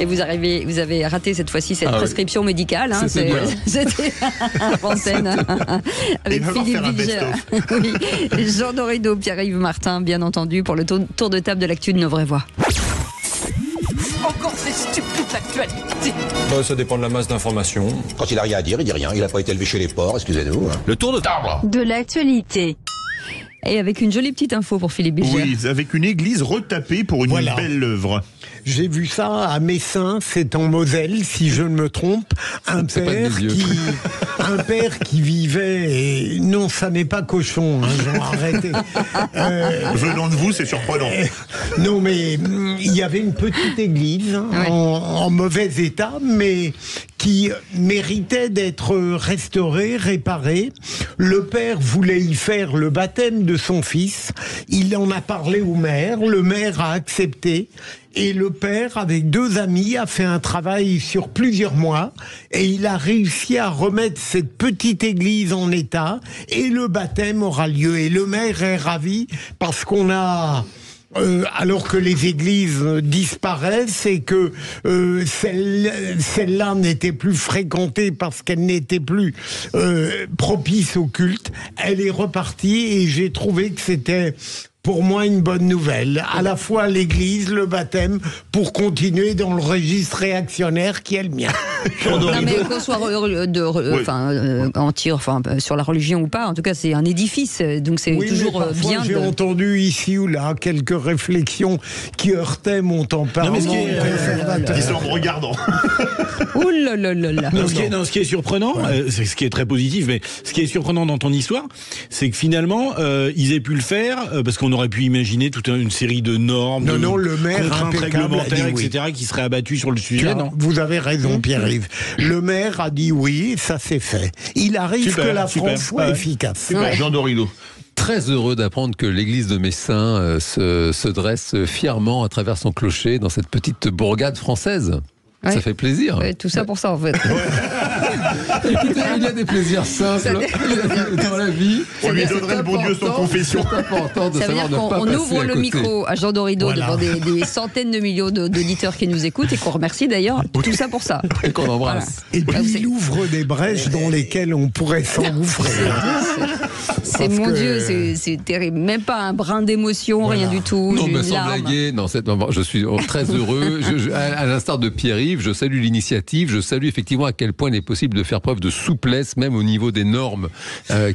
Speaker 2: Et vous avez raté cette fois-ci cette prescription médicale. Hein, c'était Fontaine avec Philippe Bilger. Oui. Jean Dorido, Pierre-Yves Martin, bien entendu, pour le tour de table de l'actu de nos Vraies Voix.
Speaker 18: Encore ces stupides actualités.
Speaker 19: Ça dépend de la masse d'informations.
Speaker 20: Quand il a rien à dire, il dit rien. Il n'a pas été élevé chez les porcs, excusez-nous.
Speaker 19: Le tour de table
Speaker 2: de l'actualité. Et avec une jolie petite info pour Philippe Bilger.
Speaker 3: Oui, avec une église retapée pour une belle œuvre.
Speaker 4: J'ai vu ça à Messin, c'est en Moselle, si je ne me trompe. Un père qui vivait... Et non, ça n'est pas cochon, hein, Jean, arrêtez.
Speaker 3: Venant de vous, c'est surprenant.
Speaker 4: Non, mais il y avait une petite église en mauvais état, mais qui méritait d'être restaurée, réparée. Le père voulait y faire le baptême de son fils. Il en a parlé au maire. Le maire a accepté. Et le père, avec 2 amis, a fait un travail sur plusieurs mois. Et il a réussi à remettre cette petite église en état. Et le baptême aura lieu. Et le maire est ravi parce qu'on a... alors que les églises disparaissent et que celle-là n'était plus fréquentée parce qu'elle n'était plus propice au culte, elle est repartie et j'ai trouvé que c'était pour moi une bonne nouvelle. À la fois l'église, le baptême, pour continuer dans le registre réactionnaire qui est le mien.
Speaker 2: Non, mais qu'on soit sur la religion ou pas, en tout cas, c'est un édifice, donc c'est toujours bien.
Speaker 4: J'ai entendu ici ou là quelques réflexions qui heurtaient mon tempérament conservateur.
Speaker 3: Ils sont en me regardant.
Speaker 2: Ouh là là là là.
Speaker 5: Ce qui est surprenant, c'est ce qui est très positif, mais ce qui est surprenant dans ton histoire, c'est que finalement, ils aient pu le faire parce qu'on aurait pu imaginer toute une série de normes,
Speaker 4: le maire
Speaker 5: contraintes réglementaires, etc., qui seraient abattues sur le sujet. Non,
Speaker 4: vous avez raison, Pierre-Yves. Le maire a dit oui, ça s'est fait. Il arrive que la France soit efficace.
Speaker 3: Super. Jean Dorido.
Speaker 6: Très heureux d'apprendre que l'église de Messin se dresse fièrement à travers son clocher dans cette petite bourgade française. Ouais. Ça fait plaisir.
Speaker 2: Ouais, tout ça pour ça, en fait.
Speaker 6: Écoutez, il y a des plaisirs simples dans la vie.
Speaker 3: On lui donnerait le bon Dieu sans confession.
Speaker 6: C'est important de savoir ne pas passer à côté.
Speaker 2: Ça veut dire qu'on ouvre le micro à Jean Dorido devant des centaines de millions d'auditeurs qui nous écoutent et qu'on remercie d'ailleurs. Tout ça pour ça.
Speaker 6: Et qu'on embrasse.
Speaker 4: Voilà. Et puis il ouvre des brèches dans lesquelles on pourrait s'engouffrer.
Speaker 2: C'est mon Dieu, c'est terrible. Même pas un brin d'émotion, rien du tout.
Speaker 6: Non, mais sans blaguer, je suis très heureux. À l'instar de Pierre-Yves, je salue l'initiative, je salue effectivement à quel point il est possible de faire preuve de souplesse, même au niveau des normes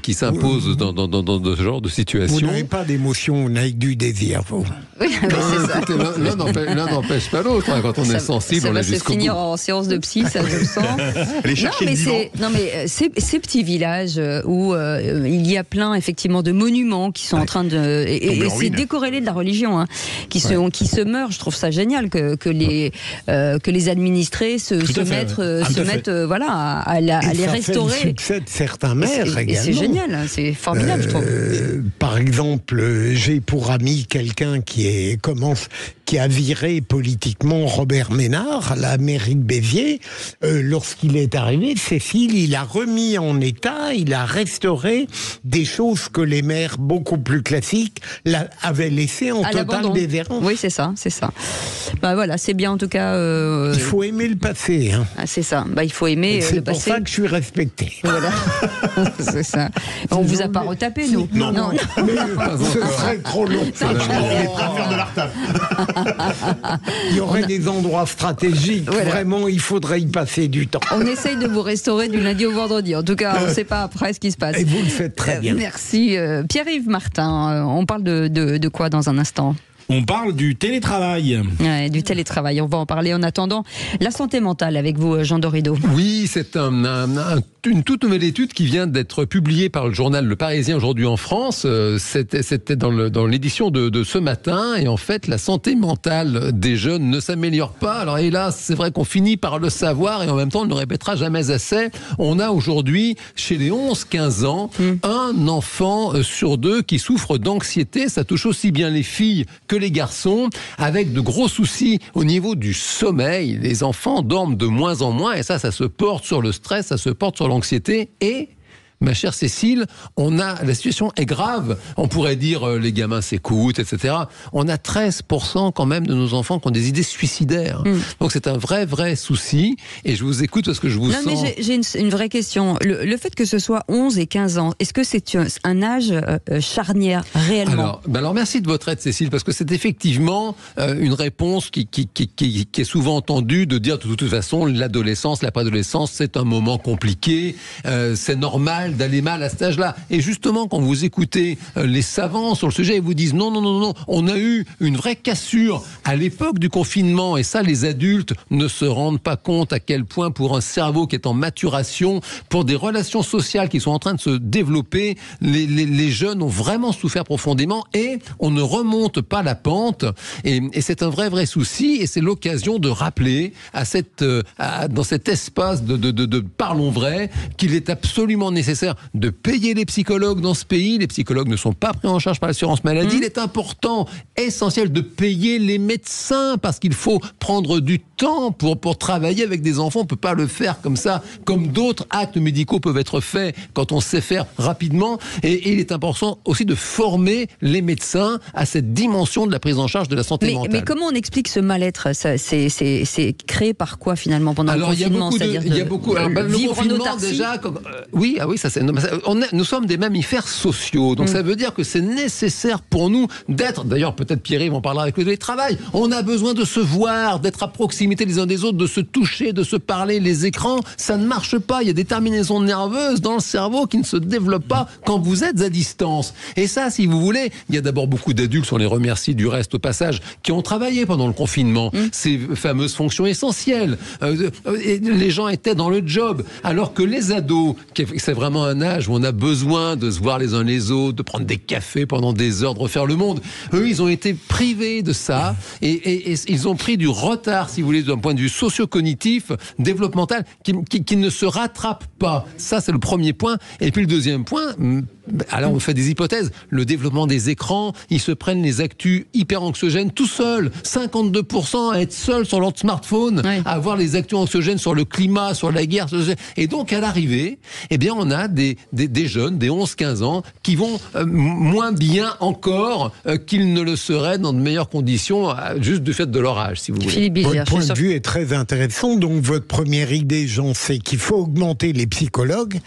Speaker 6: qui s'imposent dans ce genre de situation.
Speaker 4: Vous n'avez pas d'émotion, vous n'avez que du désir, vous.
Speaker 2: Oui, c'est ça.
Speaker 6: L'un n'empêche pas l'autre. Quand on est sensible, on est jusqu'au bout.
Speaker 2: Ça va se finir en séance de psy, ça je le sens. Ces petits villages où il y a plein effectivement de monuments qui sont en train de... Et c'est décorrélé de la religion, qui se meurent. Je trouve ça génial que les administrés se mettent à les restaurer.
Speaker 4: Ça fait le succès de certains maires également.
Speaker 2: Et c'est génial, c'est formidable, je trouve.
Speaker 4: Par exemple, j'ai pour ami quelqu'un qui a viré politiquement Robert Ménard à la mairie de Béziers. Lorsqu'il est arrivé, Cécile, il a remis en état, il a restauré des choses que les maires beaucoup plus classiques avaient laissées en total déshérence.
Speaker 2: Oui, c'est ça. Bah voilà, c'est bien en tout cas.
Speaker 4: Il faut aimer le passé.
Speaker 2: C'est ça. Bah, il faut aimer le passé.
Speaker 4: C'est pour ça que je suis respecté.
Speaker 2: Voilà. C'est ça. On vous a pas retapé, nous.
Speaker 4: Non. Mais ce serait trop long.
Speaker 3: On est prêt à faire de la retape.
Speaker 4: Il y aurait des endroits stratégiques. Voilà. Vraiment, il faudrait y passer du temps.
Speaker 2: On essaye de vous restaurer du lundi au vendredi. En tout cas, on ne sait pas après ce qui se passe.
Speaker 4: Et vous le faites très bien.
Speaker 2: Merci. Pierre-Yves Martin, on parle de quoi dans un instant ?
Speaker 5: On parle du télétravail.
Speaker 2: Ouais, du télétravail, on va en parler. En attendant, la santé mentale avec vous, Jean Dorido.
Speaker 6: Oui, c'est une toute nouvelle étude qui vient d'être publiée par le journal Le Parisien aujourd'hui en France. C'était dans l'édition de ce matin. Et en fait, la santé mentale des jeunes ne s'améliore pas. Alors hélas, c'est vrai qu'on finit par le savoir et en même temps, on ne le répétera jamais assez. On a aujourd'hui, chez les 11-15 ans, un enfant sur deux qui souffre d'anxiété. Ça touche aussi bien les filles que les garçons, avec de gros soucis au niveau du sommeil. Les enfants dorment de moins en moins et ça se porte sur le stress, ça se porte sur l'anxiété et... Ma chère Cécile, la situation est grave. On pourrait dire les gamins s'écoutent, etc. On a 13% quand même de nos enfants qui ont des idées suicidaires. Donc c'est un vrai souci. Et je vous écoute parce que je vous sens...
Speaker 2: Non, mais j'ai une vraie question. Le fait que ce soit 11 et 15 ans, est-ce que c'est un âge charnière réellement ?
Speaker 6: Alors merci de votre aide, Cécile, parce que c'est effectivement une réponse qui est souvent entendue de dire de toute façon l'adolescence, la préadolescence, c'est un moment compliqué, c'est normal d'aller mal à cet âge-là. Et justement, quand vous écoutez les savants sur le sujet, ils vous disent non, on a eu une vraie cassure à l'époque du confinement, et ça, les adultes ne se rendent pas compte à quel point, pour un cerveau qui est en maturation, pour des relations sociales qui sont en train de se développer, les jeunes ont vraiment souffert profondément, et on ne remonte pas la pente, et c'est un vrai souci, et c'est l'occasion de rappeler dans cet espace de parlons vrai, qu'il est absolument nécessaire de payer les psychologues dans ce pays. Les psychologues ne sont pas pris en charge par l'assurance maladie. Il est important, essentiel de payer les médecins parce qu'il faut prendre du temps pour travailler avec des enfants. On ne peut pas le faire comme ça, comme d'autres actes médicaux peuvent être faits quand on sait faire rapidement. Et il est important aussi de former les médecins à cette dimension de la prise en charge de la santé mentale.
Speaker 2: Mais comment on explique ce mal-être ? C'est créé par quoi finalement pendant le confinement ?
Speaker 6: Il y a beaucoup. Le confinement déjà. Oui, ça c'est. Nous sommes des mammifères sociaux, donc ça veut dire que c'est nécessaire pour nous d'être. D'ailleurs, peut-être Pierre-Yves en parlera avec le télétravail. On a besoin de se voir, d'être à proximité les uns des autres, de se toucher, de se parler. Les écrans, ça ne marche pas. Il y a des terminaisons nerveuses dans le cerveau qui ne se développent pas quand vous êtes à distance. Et ça, si vous voulez, il y a d'abord beaucoup d'adultes, on les remercie du reste au passage, qui ont travaillé pendant le confinement. Ces fameuses fonctions essentielles. Les gens étaient dans le job. Alors que les ados, c'est vraiment un âge où on a besoin de se voir les uns les autres, de prendre des cafés pendant des heures, de refaire le monde. Eux, ils ont été privés de ça et ils ont pris du retard, si vous voulez, d'un point de vue socio-cognitif, développemental, qui ne se rattrape pas. Ça, c'est le premier point. Et puis le deuxième point, alors on fait des hypothèses. Le développement des écrans, ils se prennent les actus hyper anxiogènes tout seuls. 52% à être seuls sur leur smartphone, à avoir les actus anxiogènes sur le climat, sur la guerre. Et donc à l'arrivée, eh bien on a des jeunes, des 11-15 ans, qui vont moins bien encore qu'ils ne le seraient dans de meilleures conditions, juste du fait de leur âge, si vous voulez.
Speaker 4: Votre point de vue est très intéressant. Donc votre première idée, Jean, c'est qu'il faut augmenter les psychologues.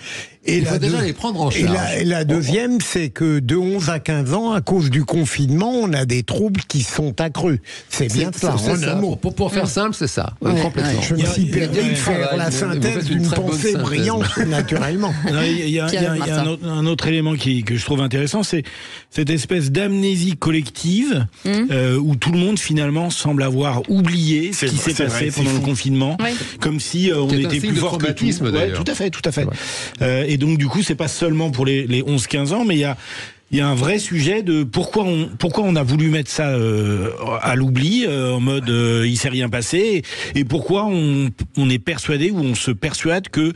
Speaker 4: Et
Speaker 6: il faut déjà les prendre en charge.
Speaker 4: Et la deuxième, c'est que de 11 à 15 ans, à cause du confinement, on a des troubles qui sont accrus. C'est bien ça, en un mot.
Speaker 6: Pour faire simple, c'est ça. Complètement.
Speaker 4: Je me suis permis de faire la synthèse d'une pensée brillante, naturellement.
Speaker 5: Il y a un autre élément que je trouve intéressant, c'est cette espèce d'amnésie collective où tout le monde, finalement, semble avoir oublié ce qui s'est passé pendant le confinement. Comme si on était plus fort que tout. Tout à fait. Et donc du coup, c'est pas seulement pour les 11-15 ans, mais il y a un vrai sujet de pourquoi on a voulu mettre ça à l'oubli, en mode il s'est rien passé, et pourquoi on est persuadé, ou on se persuade que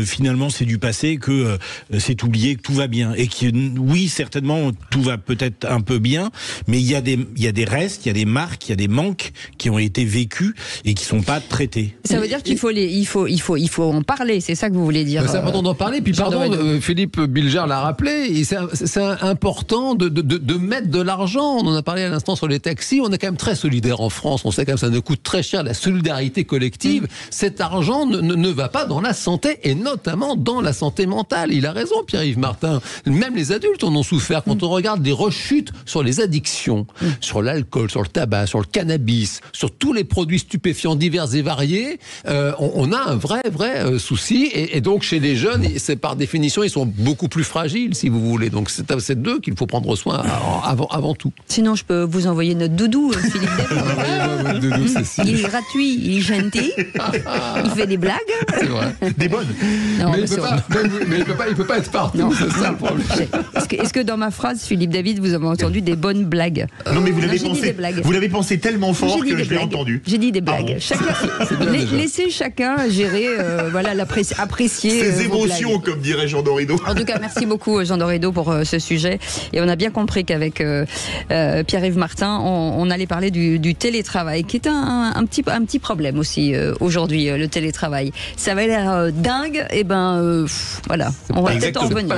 Speaker 5: finalement c'est du passé, que c'est oublié, que tout va bien, et que oui, certainement tout va peut-être un peu bien, mais il y a des restes, il y a des marques, il y a des manques qui ont été vécus et qui sont pas traités.
Speaker 2: Ça veut dire qu'il faut il faut en parler, c'est ça que vous voulez dire.
Speaker 6: C'est important d'en parler. Puis pardon, Philippe Bilger l'a rappelé, c'est important de mettre de l'argent. On en a parlé à l'instant sur les taxis. On est quand même très solidaire en France. On sait quand même que ça nous coûte très cher, la solidarité collective. Cet argent ne va pas dans la santé, et notamment dans la santé mentale. Il a raison, Pierre-Yves Martin. Même les adultes en ont souffert. Quand on regarde les rechutes sur les addictions, sur l'alcool, sur le tabac, sur le cannabis, sur tous les produits stupéfiants divers et variés, on a un vrai souci. Et donc, chez les jeunes, c'est par définition, ils sont beaucoup plus fragiles, si vous voulez. Donc, c'est d'eux qu'il faut prendre soin avant tout.
Speaker 2: Sinon, je peux vous envoyer notre doudou, Philippe David. Il est gratuit, il est gentil, il fait des blagues.
Speaker 6: C'est vrai.
Speaker 3: Des bonnes.
Speaker 2: Non,
Speaker 6: mais il peut pas être partout, c'est ça le problème.
Speaker 2: Est-ce que dans ma phrase, Philippe David, vous avez entendu des bonnes blagues?
Speaker 3: Non, mais vous l'avez pensé tellement fort que je l'ai entendu.
Speaker 2: J'ai dit des blagues. Laissez chacun gérer, apprécier
Speaker 3: ses émotions, comme dirait Jean Dorido.
Speaker 2: En tout cas, merci beaucoup Jean Dorido pour ce sujet. Et on a bien compris qu'avec Pierre-Yves Martin, on allait parler du télétravail, qui est un petit problème aussi aujourd'hui, le télétravail. Ça avait l'air dingue, et voilà, on va peut-être en revenir.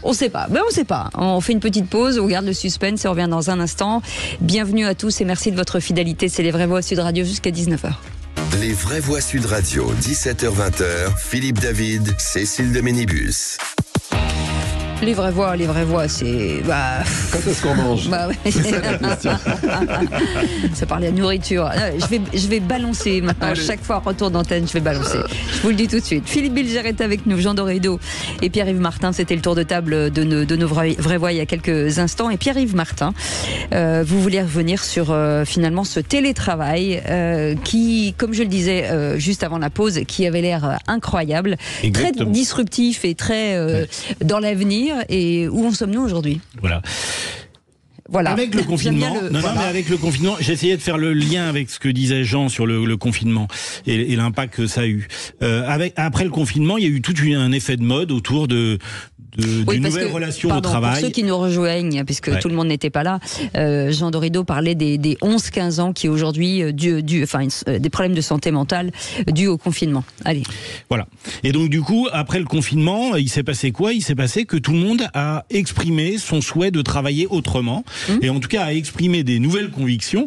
Speaker 2: On sait pas, on sait pas. On fait une petite pause, on garde le suspense et on revient dans un instant. Bienvenue à tous et merci de votre fidélité. C'est les Vraies Voix Sud Radio jusqu'à 19h.
Speaker 1: Les Vraies Voix Sud Radio, 17h-20h, Philippe David, Cécile de Ménibus.
Speaker 2: Les vraies voix, c'est...
Speaker 6: Quand est-ce qu'on mange?
Speaker 2: C'est ça la question. Ça parlait de nourriture. Je vais balancer maintenant. Allez. Chaque fois, retour d'antenne, je vais balancer. Je vous le dis tout de suite. Philippe Bilger est avec nous, Jean Dorido et Pierre-Yves Martin. C'était le tour de table de nos vraies voix il y a quelques instants. Et Pierre-Yves Martin, vous voulez revenir sur finalement ce télétravail qui, comme je le disais juste avant la pause, qui avait l'air incroyable, exactement, très disruptif et très dans l'avenir. Et où en sommes-nous aujourd'hui? Voilà.
Speaker 5: Avec le confinement, mais avec le confinement, j'essayais de faire le lien avec ce que disait Jean sur le confinement et l'impact que ça a eu. Après le confinement, il y a eu tout un effet de mode autour d'une nouvelle relation au travail.
Speaker 2: Pour ceux qui nous rejoignent, puisque tout le monde n'était pas là, Jean Dorido parlait des 11-15 ans qui aujourd'hui des problèmes de santé mentale dus au confinement. Allez.
Speaker 5: Voilà. Et donc du coup, après le confinement, il s'est passé quoi? Il s'est passé que tout le monde a exprimé son souhait de travailler autrement. et en tout cas à exprimer des nouvelles convictions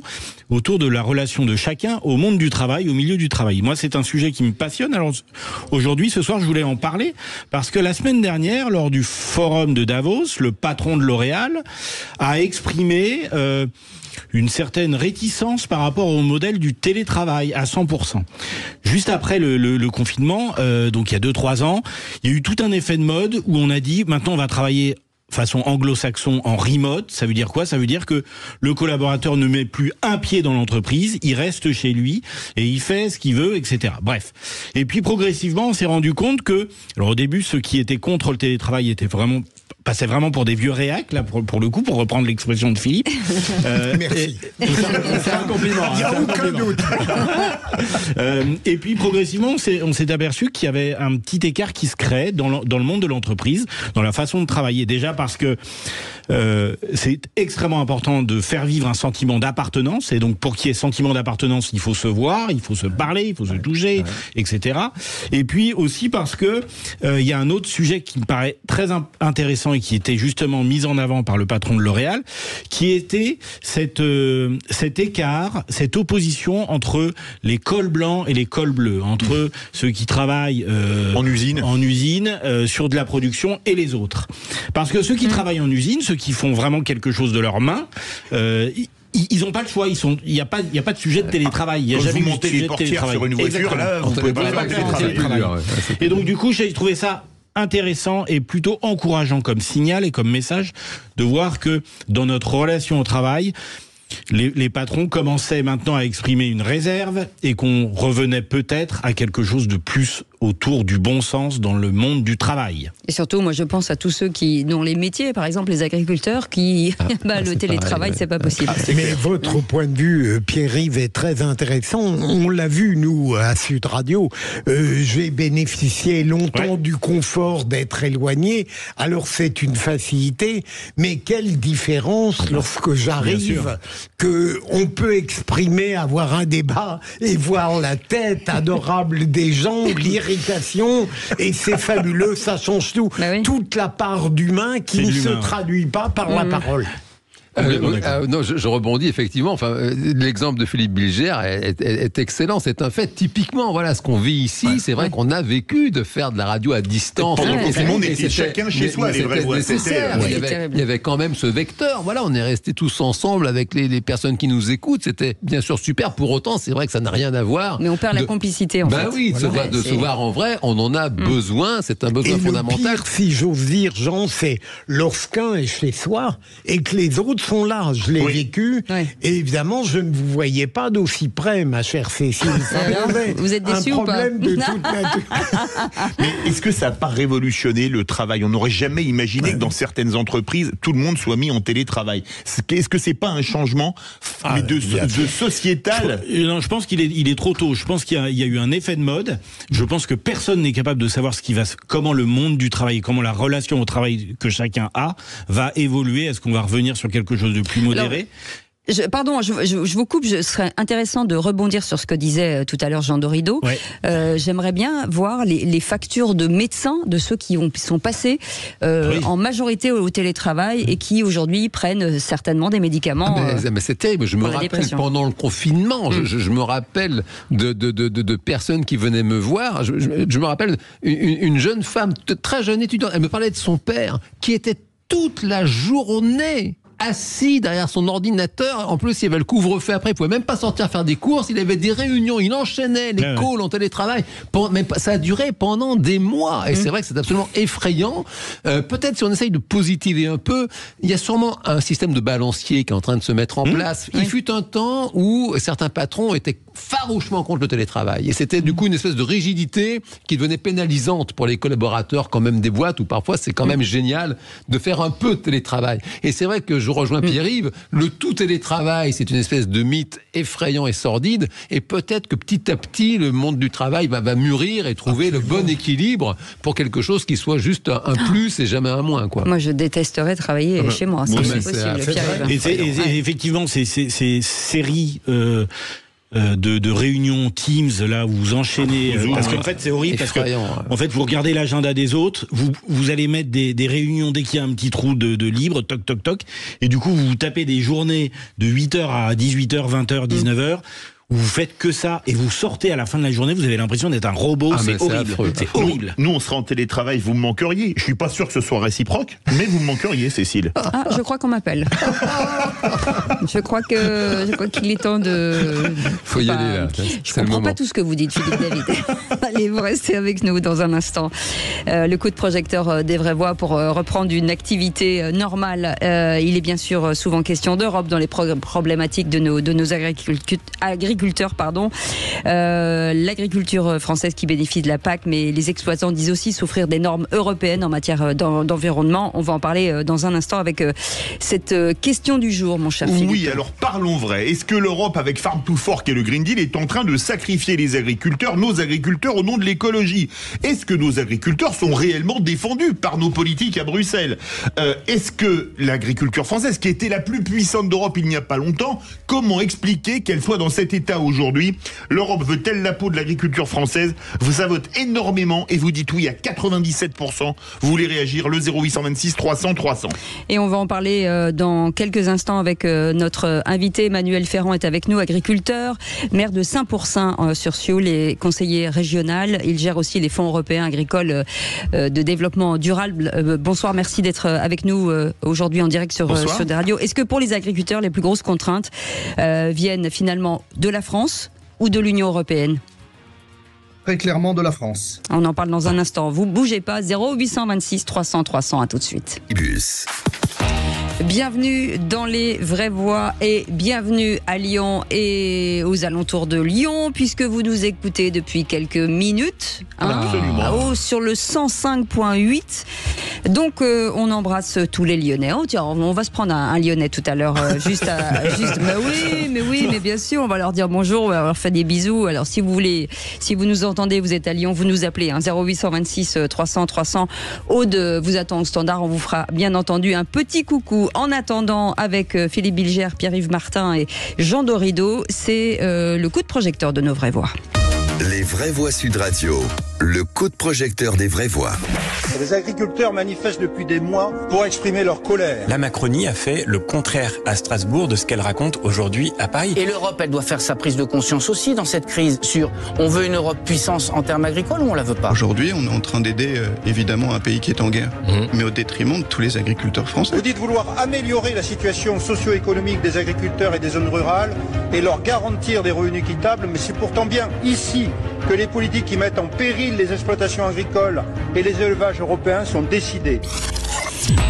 Speaker 5: autour de la relation de chacun au monde du travail, au milieu du travail. Moi, c'est un sujet qui me passionne. Alors aujourd'hui, ce soir, je voulais en parler parce que la semaine dernière, lors du forum de Davos, le patron de L'Oréal a exprimé une certaine réticence par rapport au modèle du télétravail à 100%. Juste après le confinement, donc il y a 2-3 ans, il y a eu tout un effet de mode où on a dit maintenant on va travailler façon anglo-saxon en remote. Ça veut dire quoi? Ça veut dire que le collaborateur ne met plus un pied dans l'entreprise, il reste chez lui et il fait ce qu'il veut, etc. Bref. Et puis progressivement, on s'est rendu compte que, alors au début, ceux qui étaient contre le télétravail passaient vraiment pour des vieux réacs, là, pour le coup, pour reprendre l'expression de Philippe.
Speaker 4: Merci.
Speaker 5: C'est un compliment. Il n'y a aucun doute. Et puis progressivement, on s'est aperçu qu'il y avait un petit écart qui se crée dans le monde de l'entreprise, dans la façon de travailler. Déjà parce que c'est extrêmement important de faire vivre un sentiment d'appartenance. Et donc, pour qu'il y ait sentiment d'appartenance, il faut se voir, il faut se parler, il faut se toucher, etc. Et puis aussi parce que il y a un autre sujet qui me paraît très intéressant et qui était justement mis en avant par le patron de L'Oréal, qui était cet écart, cette opposition entre les cols blancs et les cols bleus, entre ceux qui travaillent en usine sur de la production et les autres. Parce que ceux qui travaillent en usine, ceux qui font vraiment quelque chose de leurs mains, ils n'ont pas le choix. Il n'y a pas de sujet de télétravail. Il y a jamais
Speaker 3: vous montez les portières sur une voiture, là, vous pouvez pas faire de télétravail.
Speaker 5: Et donc, du coup, j'ai trouvé ça intéressant et plutôt encourageant comme signal et comme message de voir que dans notre relation au travail, les patrons commençaient maintenant à exprimer une réserve et qu'on revenait peut-être à quelque chose de plus autour du bon sens dans le monde du travail.
Speaker 2: Et surtout, moi je pense à tous ceux qui dont les métiers, par exemple les agriculteurs, qui le télétravail, c'est pas possible.
Speaker 4: Mais votre point de vue, Pierre-Yves, est très intéressant. On l'a vu, nous, à Sud Radio. J'ai bénéficié longtemps du confort d'être éloigné. Alors c'est une facilité, mais quelle différence lorsque j'arrive qu'on peut exprimer, avoir un débat et voir la tête adorable des gens, l'irritation, et c'est fabuleux, ça change tout. Toute la part d'humain qui ne se traduit pas par la parole.
Speaker 6: Non, je rebondis effectivement. Enfin, l'exemple de Philippe Bilger est excellent. C'est un fait. Typiquement, voilà ce qu'on vit ici. C'est vrai qu'on a vécu de faire de la radio à distance.
Speaker 3: Pendant le confinement, on était chacun chez soi.
Speaker 6: C'était nécessaire. Il y avait quand même ce vecteur. Voilà, on est restés tous ensemble avec les personnes qui nous écoutent. C'était bien sûr super. Pour autant, c'est vrai que ça n'a rien à voir.
Speaker 2: Mais on perd la complicité. En fait.
Speaker 6: Oui, de se voir en vrai, on en a besoin. C'est un besoin fondamental.
Speaker 4: Le pire, si j'ose dire, Jean, c'est lorsqu'un est chez soi et que les autres sont là. Je l'ai vécu. Et évidemment, je ne vous voyais pas d'aussi près, ma chère Cécile.
Speaker 2: Vous êtes déçue ou pas?
Speaker 4: Un problème de toute nature.
Speaker 3: Mais est-ce que ça n'a pas révolutionné le travail? On n'aurait jamais imaginé que dans certaines entreprises, tout le monde soit mis en télétravail. Est-ce que c'est pas un changement de sociétal?
Speaker 5: Non, je pense qu'il est trop tôt. Je pense qu'il y a eu un effet de mode. Je pense que personne n'est capable de savoir comment le monde du travail, comment la relation au travail que chacun a va évoluer. Est-ce qu'on va revenir sur quelque chose de plus modéré?
Speaker 2: Je vous coupe, ce serait intéressant de rebondir sur ce que disait tout à l'heure Jean Dorido. J'aimerais bien voir les factures de médecins, de ceux qui sont passés en majorité au télétravail et qui aujourd'hui prennent certainement des médicaments.
Speaker 6: Mais c'est terrible, je me rappelle pendant le confinement, je me rappelle de personnes qui venaient me voir, je me rappelle une jeune femme, très jeune étudiante, elle me parlait de son père qui était toute la journée assis derrière son ordinateur. En plus, il y avait le couvre-feu après, il pouvait même pas sortir faire des courses, il avait des réunions, il enchaînait les calls en télétravail. Mais ça a duré pendant des mois. Et c'est vrai que c'est absolument effrayant. Peut-être si on essaye de positiver un peu, il y a sûrement un système de balancier qui est en train de se mettre en place. Il fut un temps où certains patrons étaient farouchement contre le télétravail. Et c'était du coup une espèce de rigidité qui devenait pénalisante pour les collaborateurs quand même des boîtes où parfois c'est quand même génial de faire un peu de télétravail. Et c'est vrai que je rejoins Pierre-Yves, le tout télétravail, c'est une espèce de mythe effrayant et sordide, et peut-être que petit à petit, le monde du travail va mûrir et trouver le bon équilibre pour quelque chose qui soit juste un plus et jamais un moins, quoi.
Speaker 2: Moi, je détesterais travailler chez moi, c'est possible.
Speaker 5: Et effectivement, ces séries de réunions Teams là où vous enchaînez parce qu'en fait c'est horrible parce que en fait vous regardez l'agenda des autres, vous allez mettre des réunions dès qu'il y a un petit trou de libre, toc toc toc, et du coup vous tapez des journées de 8h à 18h, 20h, 19h. Vous faites que ça et vous sortez à la fin de la journée, vous avez l'impression d'être un robot, c'est horrible. C'est horrible.
Speaker 3: Nous, on serait en télétravail, vous me manqueriez. Je suis pas sûr que ce soit réciproque, mais vous me manqueriez, Cécile.
Speaker 2: Ah, je crois qu'on m'appelle. Je crois qu'il est temps de.
Speaker 6: Faut y aller là.
Speaker 2: Je comprends pas tout ce que vous dites, Philippe David. Allez, vous restez avec nous dans un instant. Le coup de projecteur des vraies voix pour reprendre une activité normale. Il est bien sûr souvent question d'Europe dans les problématiques de nos agriculteurs, l'agriculture française qui bénéficie de la PAC, mais les exploitants disent aussi souffrir des normes européennes en matière d'environnement. On va en parler dans un instant avec cette question du jour, mon cher Philippe.
Speaker 3: Oui, alors parlons vrai. Est-ce que l'Europe, avec Farm to Fork et le Green Deal, est en train de sacrifier les agriculteurs, nos agriculteurs, au nom de l'écologie? Est-ce que nos agriculteurs sont réellement défendus par nos politiques à Bruxelles? Est-ce que l'agriculture française, qui était la plus puissante d'Europe il n'y a pas longtemps, comment expliquer qu'elle soit dans cet état aujourd'hui? L'Europe veut-elle la peau de l'agriculture française? Ça vote énormément et vous dites oui à 97%. Vous voulez réagir, le 0826 300 300.
Speaker 2: Et on va en parler dans quelques instants avec notre invité. Emmanuel Ferrand est avec nous, agriculteur, maire de Saint-Pourçain sur Sioule et conseiller régional. Il gère aussi les fonds européens agricoles de développement durable. Bonsoir, merci d'être avec nous aujourd'hui en direct sur des radios. Est-ce que pour les agriculteurs, les plus grosses contraintes viennent finalement de la France ou de l'Union européenne?
Speaker 21: Très clairement de la France.
Speaker 2: On en parle dans un instant. Vous bougez pas. 0826 300 300. À tout de suite. Bienvenue dans les vraies voix et bienvenue à Lyon et aux alentours de Lyon, puisque vous nous écoutez depuis quelques minutes sur le 105.8. Donc on embrasse tous les Lyonnais. Oh, tiens, on va se prendre un Lyonnais tout à l'heure, mais bien sûr, on va leur dire bonjour, on va leur faire des bisous. Alors si vous nous entendez, vous êtes à Lyon, vous nous appelez 0826 300 300. Aude vous attend au standard, on vous fera bien entendu un petit coucou. En attendant, avec Philippe Bilger, Pierre-Yves Martin et Jean Dorido, c'est le coup de projecteur de nos vraies voix.
Speaker 1: Les vraies voix Sud Radio, le coup de projecteur des vraies voix.
Speaker 22: Les agriculteurs manifestent depuis des mois pour exprimer leur colère.
Speaker 23: La Macronie a fait le contraire à Strasbourg de ce qu'elle raconte aujourd'hui à Paris.
Speaker 24: Et l'Europe, elle doit faire sa prise de conscience aussi dans cette crise sur on veut une Europe puissance en termes agricoles ou on la veut pas?
Speaker 25: Aujourd'hui, on est en train d'aider évidemment un pays qui est en guerre, mais au détriment de tous les agriculteurs français.
Speaker 22: Vous dites vouloir améliorer la situation socio-économique des agriculteurs et des zones rurales et leur garantir des revenus équitables, mais c'est pourtant bien ici que les politiques qui mettent en péril les exploitations agricoles et les élevages européens sont décidées.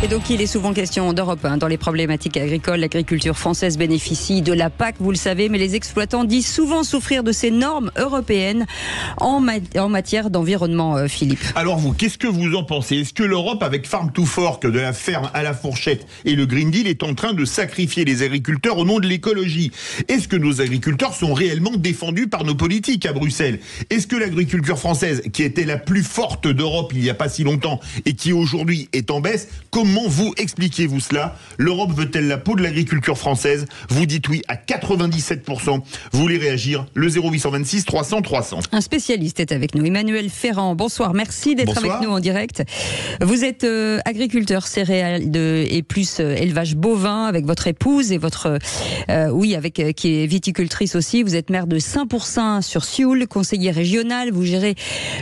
Speaker 2: Et donc il est souvent question d'Europe dans les problématiques agricoles. L'agriculture française bénéficie de la PAC, vous le savez, mais les exploitants disent souvent souffrir de ces normes européennes en matière d'environnement, Philippe.
Speaker 3: Alors vous, qu'est-ce que vous en pensez? Est-ce que l'Europe, avec Farm to Fork, de la ferme à la fourchette et le Green Deal, est en train de sacrifier les agriculteurs au nom de l'écologie? Est-ce que nos agriculteurs sont réellement défendus par nos politiques à Bruxelles? Est-ce que l'agriculture française, qui était la plus forte d'Europe il n'y a pas si longtemps et qui aujourd'hui est en baisse, comment vous expliquez-vous cela? L'Europe veut-elle la peau de l'agriculture française? Vous dites oui à 97%. Vous voulez réagir? Le 0826 300 300.
Speaker 2: Un spécialiste est avec nous, Emmanuel Ferrand. Bonsoir, merci d'être avec nous en direct. Vous êtes agriculteur céréales et plus élevage bovin avec votre épouse et votre qui est viticultrice aussi. Vous êtes maire de Saint-Pourçain sur Sioule, conseiller régional. Vous gérez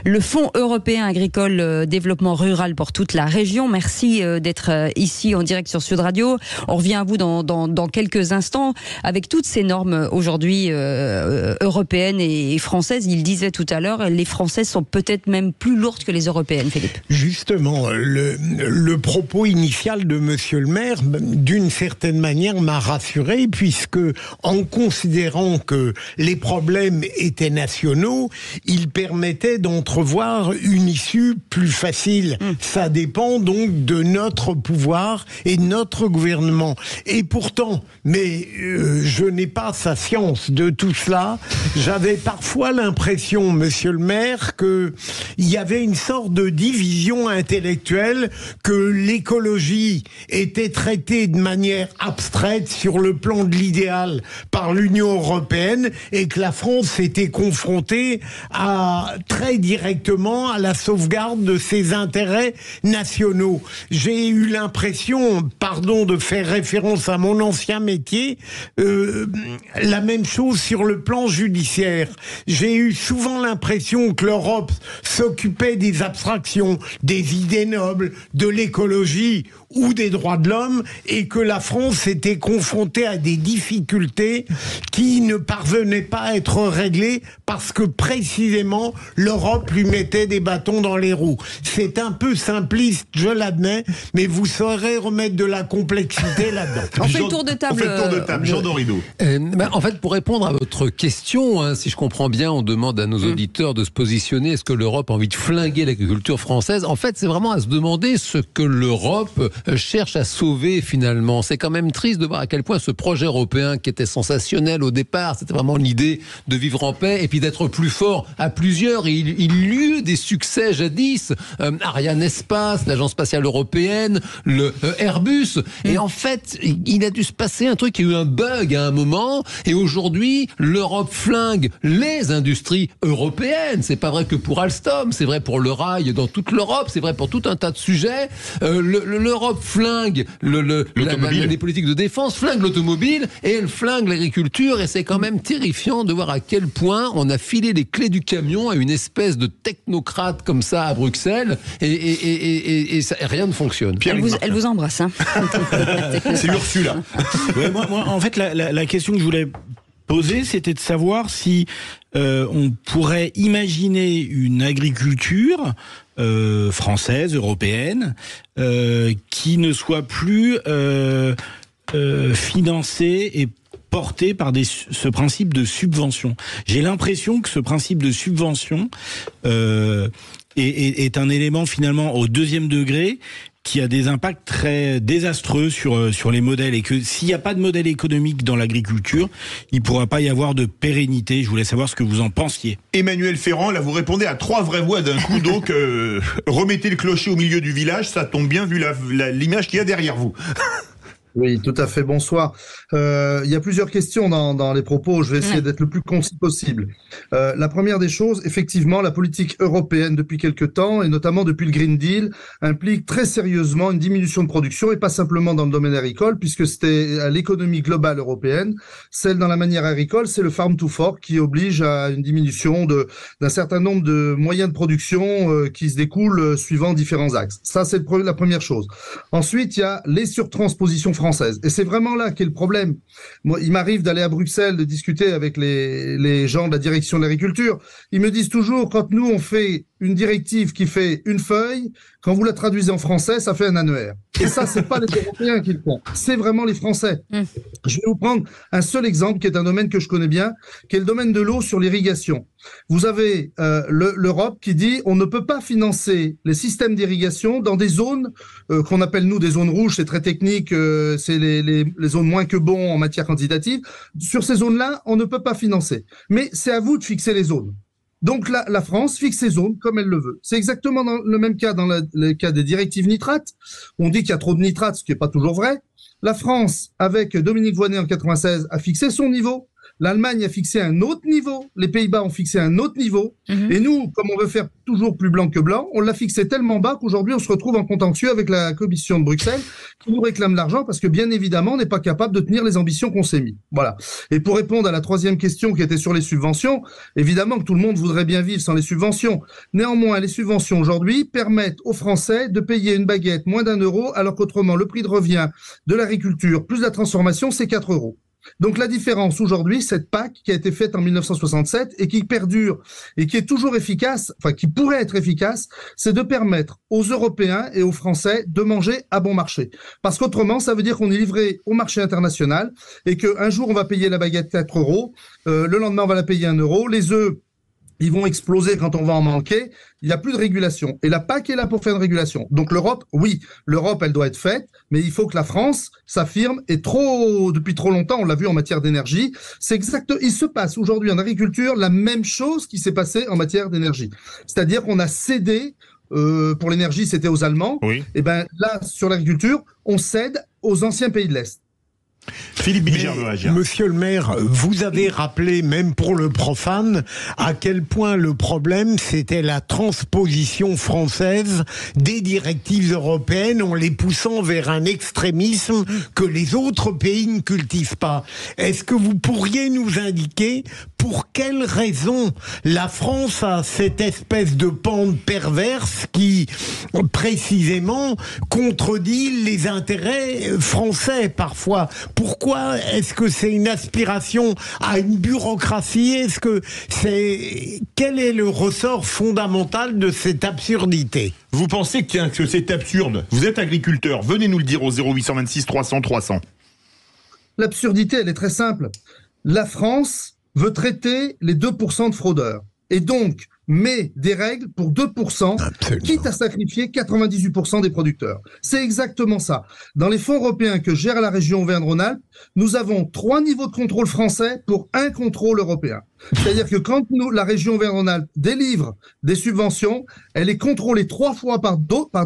Speaker 2: le Fonds européen agricole développement rural pour toute la région. Merci d'être ici en direct sur Sud Radio. On revient à vous dans quelques instants avec toutes ces normes aujourd'hui européennes et françaises. Il disait tout à l'heure, les Françaises sont peut-être même plus lourdes que les européennes, Philippe.
Speaker 4: Justement, le propos initial de monsieur le maire, d'une certaine manière, m'a rassuré, puisque en considérant que les problèmes étaient nationaux, il permettait d'entrevoir une issue plus facile. Ça dépend donc de notre pouvoir et notre gouvernement. Et pourtant, je n'ai pas sa science de tout cela, j'avais parfois l'impression, monsieur le maire, que il y avait une sorte de division intellectuelle, que l'écologie était traitée de manière abstraite sur le plan de l'idéal par l'Union européenne et que la France était confrontée très directement à la sauvegarde de ses intérêts nationaux. J'ai eu l'impression, pardon de faire référence à mon ancien métier, la même chose sur le plan judiciaire. J'ai eu souvent l'impression que l'Europe s'occupait des abstractions, des idées nobles, de l'écologie ou des droits de l'homme, et que la France était confrontée à des difficultés qui ne parvenaient pas à être réglées parce que précisément l'Europe lui mettait des bâtons dans les roues. C'est un peu simpliste, je l'admets, mais vous saurez remettre de la complexité là-dedans.
Speaker 2: On fait le tour de table.
Speaker 3: Jean Dorido.
Speaker 6: En fait, pour répondre à votre question, si je comprends bien, on demande à nos auditeurs de se positionner. Est-ce que l'Europe a envie de flinguer l'agriculture française? En fait, c'est vraiment à se demander ce que l'Europe cherche à sauver finalement. C'est quand même triste de voir à quel point ce projet européen, qui était sensationnel au départ, c'était vraiment l'idée de vivre en paix et puis d'être plus fort à plusieurs. Et il y eut des succès jadis. Ariane Espace, l'Agence spatiale européenne, le Airbus. Et en fait, il a dû se passer un truc, il y a eu un bug à un moment. Et aujourd'hui, l'Europe flingue les industries européennes. C'est pas vrai que pour Alstom, c'est vrai pour le rail dans toute l'Europe, c'est vrai pour tout un tas de sujets. L'Europe flingue les politiques de défense, flingue l'automobile et elle flingue l'agriculture, et c'est quand même terrifiant de voir à quel point on a filé les clés du camion à une espèce de technocrate comme ça à Bruxelles et rien ne fonctionne.
Speaker 2: Elle vous embrasse. Hein.
Speaker 3: C'est Ursula.
Speaker 5: Ouais, moi, en fait, la question que je voulais poser, c'était de savoir si on pourrait imaginer une agriculture française, européenne, qui ne soit plus financée et portée par ce principe de subvention. J'ai l'impression que ce principe de subvention est un élément finalement au deuxième degré qui a des impacts très désastreux sur les modèles, et que s'il n'y a pas de modèle économique dans l'agriculture, il ne pourra pas y avoir de pérennité. Je voulais savoir ce que vous en pensiez.
Speaker 3: Emmanuel Ferrand, là vous répondez à 3 vraies voix d'un coup, donc remettez le clocher au milieu du village, ça tombe bien vu l'image qu'il y a derrière vous.
Speaker 21: Oui, tout à fait, bonsoir. Il y a plusieurs questions dans les propos, je vais essayer d'être le plus concis possible. La première des choses, effectivement, la politique européenne depuis quelque temps, et notamment depuis le Green Deal, implique très sérieusement une diminution de production, et pas simplement dans le domaine agricole, puisque c'était à l'économie globale européenne. Celle dans la manière agricole, c'est le Farm to Fork qui oblige à une diminution d'un certain nombre de moyens de production qui se découlent suivant différents axes. Ça, c'est la première chose. Ensuite, il y a les surtranspositions françaises. Et c'est vraiment là qu'est le problème. Moi, il m'arrive d'aller à Bruxelles, de discuter avec les gens de la direction de l'agriculture. Ils me disent toujours, quand nous on fait une directive qui fait une feuille, quand vous la traduisez en français, ça fait un annuaire. Et ça, c'est pas les Européens qui le font, c'est vraiment les Français. Je vais vous prendre un seul exemple qui est un domaine que je connais bien, qui est le domaine de l'eau sur l'irrigation. Vous avez l'Europe qui dit on ne peut pas financer les systèmes d'irrigation dans des zones qu'on appelle nous des zones rouges, c'est très technique, c'est les zones moins que bon en matière quantitative. Sur ces zones-là, on ne peut pas financer. Mais c'est à vous de fixer les zones. Donc la France fixe ses zones comme elle le veut. C'est exactement dans le même cas dans le cas des directives nitrates. On dit qu'il y a trop de nitrates, ce qui n'est pas toujours vrai. La France, avec Dominique Voynet en 96, a fixé son niveau. L'Allemagne a fixé un autre niveau, les Pays-Bas ont fixé un autre niveau, et nous, comme on veut faire toujours plus blanc que blanc, on l'a fixé tellement bas qu'aujourd'hui on se retrouve en contentieux avec la Commission de Bruxelles qui nous réclame de l'argent parce que bien évidemment on n'est pas capable de tenir les ambitions qu'on s'est mis. Voilà. Et pour répondre à la troisième question qui était sur les subventions, évidemment que tout le monde voudrait bien vivre sans les subventions. Néanmoins, les subventions aujourd'hui permettent aux Français de payer une baguette moins d'1 euro, alors qu'autrement le prix de revient de l'agriculture plus la transformation, c'est 4 euros. Donc la différence aujourd'hui, cette PAC qui a été faite en 1967 et qui perdure et qui est toujours efficace, enfin qui pourrait être efficace, c'est de permettre aux Européens et aux Français de manger à bon marché. Parce qu'autrement, ça veut dire qu'on est livré au marché international et qu'un jour on va payer la baguette 4 euros, le lendemain on va la payer 1 euro, les œufs ils vont exploser quand on va en manquer. Il n'y a plus de régulation. Et la PAC est là pour faire une régulation. Donc l'Europe, oui, l'Europe, elle doit être faite, mais il faut que la France s'affirme. Et depuis trop longtemps, on l'a vu en matière d'énergie, il se passe aujourd'hui en agriculture la même chose qui s'est passé en matière d'énergie. C'est-à-dire qu'on a cédé, pour l'énergie, c'était aux Allemands. Oui. Et ben là, sur l'agriculture, on cède aux anciens pays de l'Est.
Speaker 3: Philippe Bilger veut agir.
Speaker 4: Monsieur le maire, vous avez rappelé, même pour le profane, à quel point le problème, c'était la transposition française des directives européennes en les poussant vers un extrémisme que les autres pays ne cultivent pas. Est-ce que vous pourriez nous indiquer pour quelles raisons la France a cette espèce de pente perverse qui, précisément, contredit les intérêts français parfois? Pourquoi est-ce que c'est une aspiration à une bureaucratie? Quel est le ressort fondamental de cette absurdité?
Speaker 3: Vous pensez que c'est absurde? Vous êtes agriculteur, venez nous le dire au 0826 300 300.
Speaker 21: L'absurdité, elle est très simple. La France veut traiter les 2% de fraudeurs. Et donc, met des règles pour 2%, quitte à sacrifier 98% des producteurs. C'est exactement ça. Dans les fonds européens que gère la région Auvergne-Rhône-Alpes, nous avons 3 niveaux de contrôle français pour un contrôle européen. C'est-à-dire que quand la région Auvergne-Rhône-Alpes délivre des subventions, elle est contrôlée 3 fois par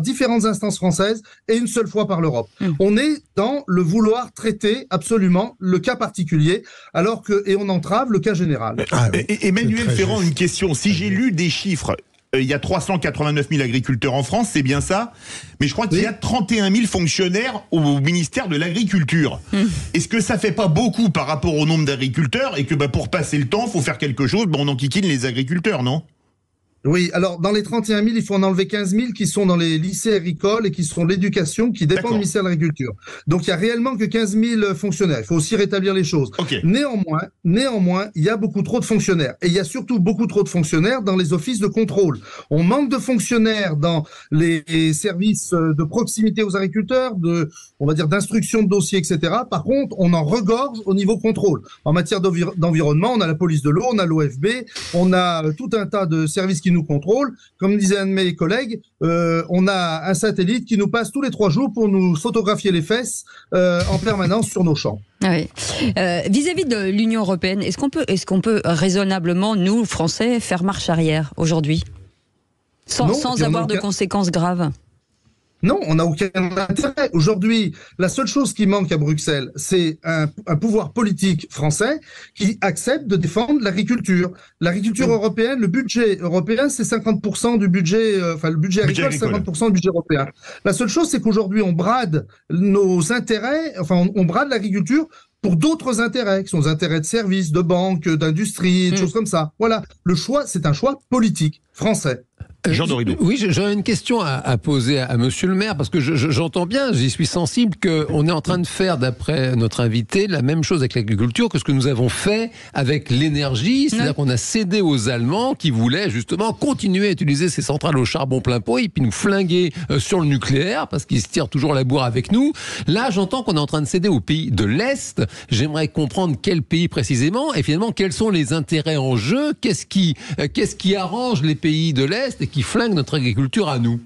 Speaker 21: différentes instances françaises et une seule fois par l'Europe. On est dans le vouloir traiter absolument le cas particulier, et on entrave le cas général.
Speaker 3: Emmanuel Ferrand, une question. Si j'ai lu des chiffres, il y a 389 000 agriculteurs en France, c'est bien ça, mais je crois qu'il y a 31 000 fonctionnaires au ministère de l'Agriculture. Est-ce que ça fait pas beaucoup par rapport au nombre d'agriculteurs et que pour passer le temps, il faut faire quelque chose, on enquiquine les agriculteurs, non ?
Speaker 21: Oui, alors dans les 31 000, il faut en enlever 15 000 qui sont dans les lycées agricoles et qui sont de l'éducation, qui dépendent du ministère de l'Agriculture. Donc il n'y a réellement que 15 000 fonctionnaires. Il faut aussi rétablir les choses. Néanmoins, il y a beaucoup trop de fonctionnaires. Et il y a surtout beaucoup trop de fonctionnaires dans les offices de contrôle. On manque de fonctionnaires dans les services de proximité aux agriculteurs, d'instruction de dossiers, etc. Par contre, on en regorge au niveau contrôle. En matière d'environnement, on a la police de l'eau, on a l'OFB, on a tout un tas de services qui nous contrôle. Comme disait un de mes collègues, on a un satellite qui nous passe tous les 3 jours pour nous photographier les fesses en permanence sur nos champs.
Speaker 2: Oui. Vis-à-vis de l'Union européenne, est-ce qu'on peut raisonnablement, nous, Français, faire marche arrière aujourd'hui sans avoir de conséquences graves?
Speaker 21: Non, on n'a aucun intérêt. Aujourd'hui, la seule chose qui manque à Bruxelles, c'est un pouvoir politique français qui accepte de défendre l'agriculture. L'agriculture européenne, le budget européen, c'est 50% du budget, le budget agricole, c'est 50% du budget européen. La seule chose, c'est qu'aujourd'hui, on brade nos intérêts, on brade l'agriculture pour d'autres intérêts, qui sont des intérêts de services, de banques, d'industrie, des choses comme ça. Voilà. Le choix, c'est un choix politique français.
Speaker 3: Jean Dorido.
Speaker 6: Oui, j'aurais une question à poser à monsieur le maire, parce que j'entends bien, j'y suis sensible, qu'on est en train de faire, d'après notre invité, la même chose avec l'agriculture que ce que nous avons fait avec l'énergie, c'est-à-dire qu'on a cédé aux Allemands qui voulaient justement continuer à utiliser ces centrales au charbon plein pot et puis nous flinguer sur le nucléaire, parce qu'ils se tirent toujours la bourre avec nous. Là, j'entends qu'on est en train de céder aux pays de l'Est. J'aimerais comprendre quel pays précisément, et finalement, quels sont les intérêts en jeu, qu'est-ce qui arrange les pays de l'Est et qui flingue notre agriculture à nous?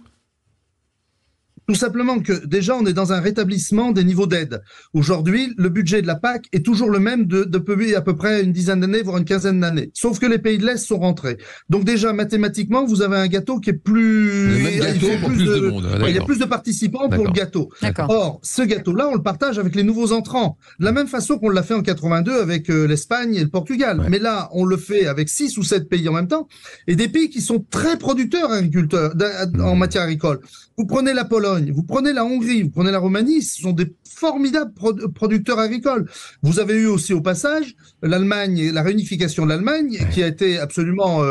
Speaker 21: Tout simplement que déjà on est dans un rétablissement des niveaux d'aide. Aujourd'hui, le budget de la PAC est toujours le même depuis à peu près une dizaine d'années, voire une quinzaine d'années. Sauf que les pays de l'Est sont rentrés. Donc déjà, mathématiquement, vous avez un gâteau qui est plus...
Speaker 6: Le même gâteau pour plus de monde.
Speaker 21: Il y a plus de participants pour le gâteau. Or, ce gâteau-là, on le partage avec les nouveaux entrants. De la même façon qu'on l'a fait en 82 avec l'Espagne et le Portugal. Mais là, on le fait avec 6 ou 7 pays en même temps. Et des pays qui sont très producteurs agriculteurs en matière agricole. Vous prenez la Pologne, vous prenez la Hongrie, vous prenez la Roumanie, ce sont des formidables producteurs agricoles. Vous avez eu aussi au passage l'Allemagne, la réunification de l'Allemagne, qui a été absolument,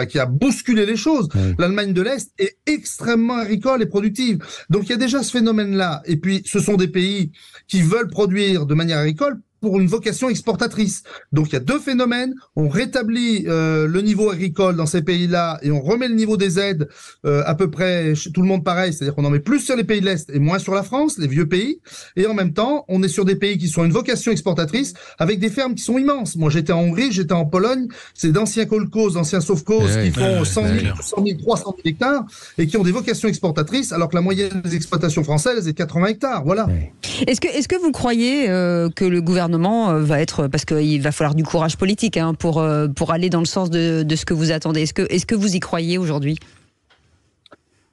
Speaker 21: qui a bousculé les choses. L'Allemagne de l'Est est extrêmement agricole et productive. Donc il y a déjà ce phénomène-là. Et puis ce sont des pays qui veulent produire de manière agricole pour une vocation exportatrice. Donc il y a deux phénomènes. On rétablit le niveau agricole dans ces pays-là et on remet le niveau des aides à peu près chez tout le monde pareil, c'est-à-dire qu'on en met plus sur les pays de l'Est et moins sur la France, les vieux pays. Et en même temps, on est sur des pays qui sont une vocation exportatrice avec des fermes qui sont immenses. Moi, j'étais en Hongrie, j'étais en Pologne, c'est d'anciens kolkhozes, d'anciens sovkhozes qui font 100 000, 300 000 hectares et qui ont des vocations exportatrices, alors que la moyenne des exploitations françaises est 80 hectares. Voilà.
Speaker 2: Est-ce que vous croyez que le gouvernement va être, parce qu'il va falloir du courage politique pour aller dans le sens de ce que vous attendez. Est-ce que vous y croyez aujourd'hui ?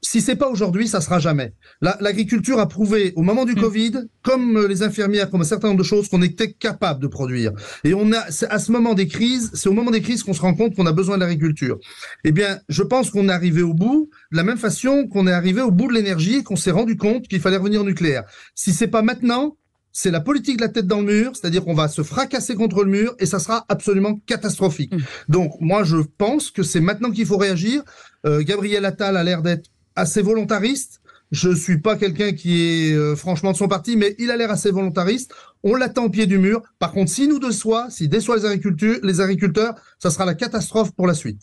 Speaker 21: Si c'est pas aujourd'hui, ça sera jamais. L'agriculture a prouvé au moment du Covid, comme les infirmières, comme un certain nombre de choses, qu'on était capable de produire. Et c'est à ce moment des crises, c'est au moment des crises qu'on se rend compte qu'on a besoin de l'agriculture. Eh bien, je pense qu'on est arrivé au bout, de la même façon qu'on est arrivé au bout de l'énergie et qu'on s'est rendu compte qu'il fallait revenir au nucléaire. Si c'est pas maintenant, c'est la politique de la tête dans le mur, c'est-à-dire qu'on va se fracasser contre le mur et ça sera absolument catastrophique. Donc, moi, je pense que c'est maintenant qu'il faut réagir. Gabriel Attal a l'air d'être assez volontariste. Je suis pas quelqu'un qui est franchement de son parti, mais il a l'air assez volontariste. On l'attend au pied du mur. Par contre, s'il déçoit les agriculteurs, ça sera la catastrophe pour la suite.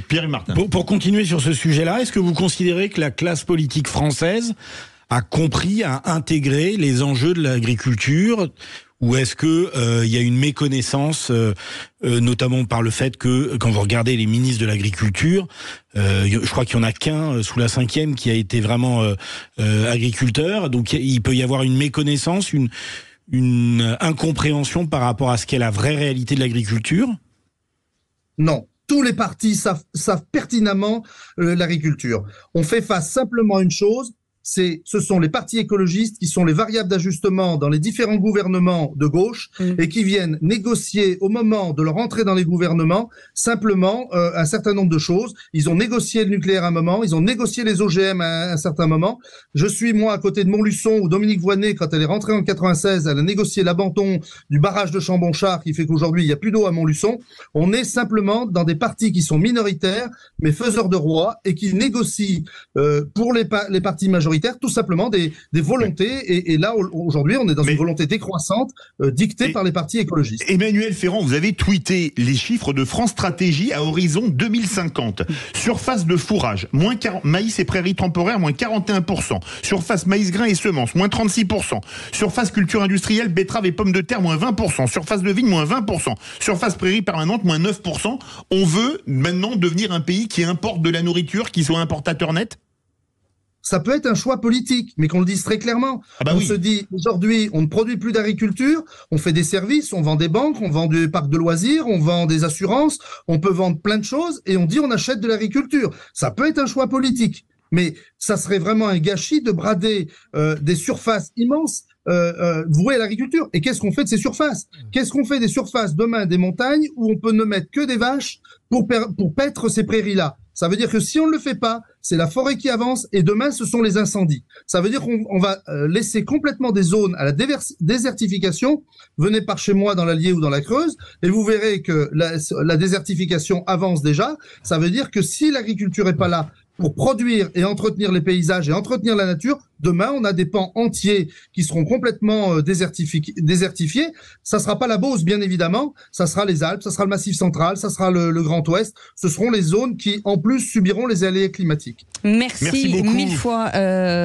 Speaker 3: Pierre et Martin.
Speaker 5: Pour continuer sur ce sujet-là, est-ce que vous considérez que la classe politique française a compris, a intégré les enjeux de l'agriculture, ou est-ce que y a une méconnaissance, notamment par le fait que quand vous regardez les ministres de l'agriculture, je crois qu'il y en a qu'un sous la 5e qui a été vraiment agriculteur, donc il peut y avoir une méconnaissance, une incompréhension par rapport à ce qu'est la vraie réalité de l'agriculture ?
Speaker 21: Non. Tous les partis savent pertinemment l'agriculture. On fait face simplement à une chose, ce sont les partis écologistes qui sont les variables d'ajustement dans les différents gouvernements de gauche et qui viennent négocier au moment de leur entrée dans les gouvernements simplement un certain nombre de choses. Ils ont négocié le nucléaire à un moment, ils ont négocié les OGM à un certain moment. Je suis moi à côté de Montluçon où Dominique Voynet, quand elle est rentrée en 96, elle a négocié l'abandon du barrage de Chambonchard qui fait qu'aujourd'hui il n'y a plus d'eau à Montluçon. On est simplement dans des partis qui sont minoritaires mais faiseurs de roi et qui négocient pour les partis majoritaires tout simplement des volontés et là aujourd'hui on est dans une volonté décroissante dictée par les partis écologistes.
Speaker 3: Emmanuel Ferrand, vous avez tweeté les chiffres de France Stratégie à horizon 2050. Surface de fourrage, maïs et prairies temporaires, moins 41%. Surface maïs, grains et semences, moins 36%. Surface culture industrielle, betteraves et pommes de terre, moins 20%. Surface de vigne, moins 20%. Surface prairie permanente, moins 9%. On veut maintenant devenir un pays qui importe de la nourriture, qui soit importateur net ?
Speaker 21: Ça peut être un choix politique, mais qu'on le dise très clairement. On se dit, aujourd'hui, on ne produit plus d'agriculture, on fait des services, on vend des banques, on vend des parcs de loisirs, on vend des assurances, on peut vendre plein de choses, et on dit on achète de l'agriculture. Ça peut être un choix politique, mais ça serait vraiment un gâchis de brader des surfaces immenses vouées à l'agriculture. Et qu'est-ce qu'on fait de ces surfaces ? Qu'est-ce qu'on fait des surfaces demain, des montagnes, où on peut ne mettre que des vaches pour paître ces prairies-là ? Ça veut dire que si on ne le fait pas, c'est la forêt qui avance et demain, ce sont les incendies. Ça veut dire qu'on va laisser complètement des zones à la désertification. Venez par chez moi dans l'Allier ou dans la Creuse et vous verrez que la désertification avance déjà. Ça veut dire que si l'agriculture est pas là pour produire et entretenir les paysages et entretenir la nature, demain, on a des pans entiers qui seront complètement désertifiés. Ça sera pas la Beauce, bien évidemment. Ça sera les Alpes, ça sera le Massif central, ça sera le Grand Ouest. Ce seront les zones qui, en plus, subiront les aléas climatiques.
Speaker 2: Merci mille fois,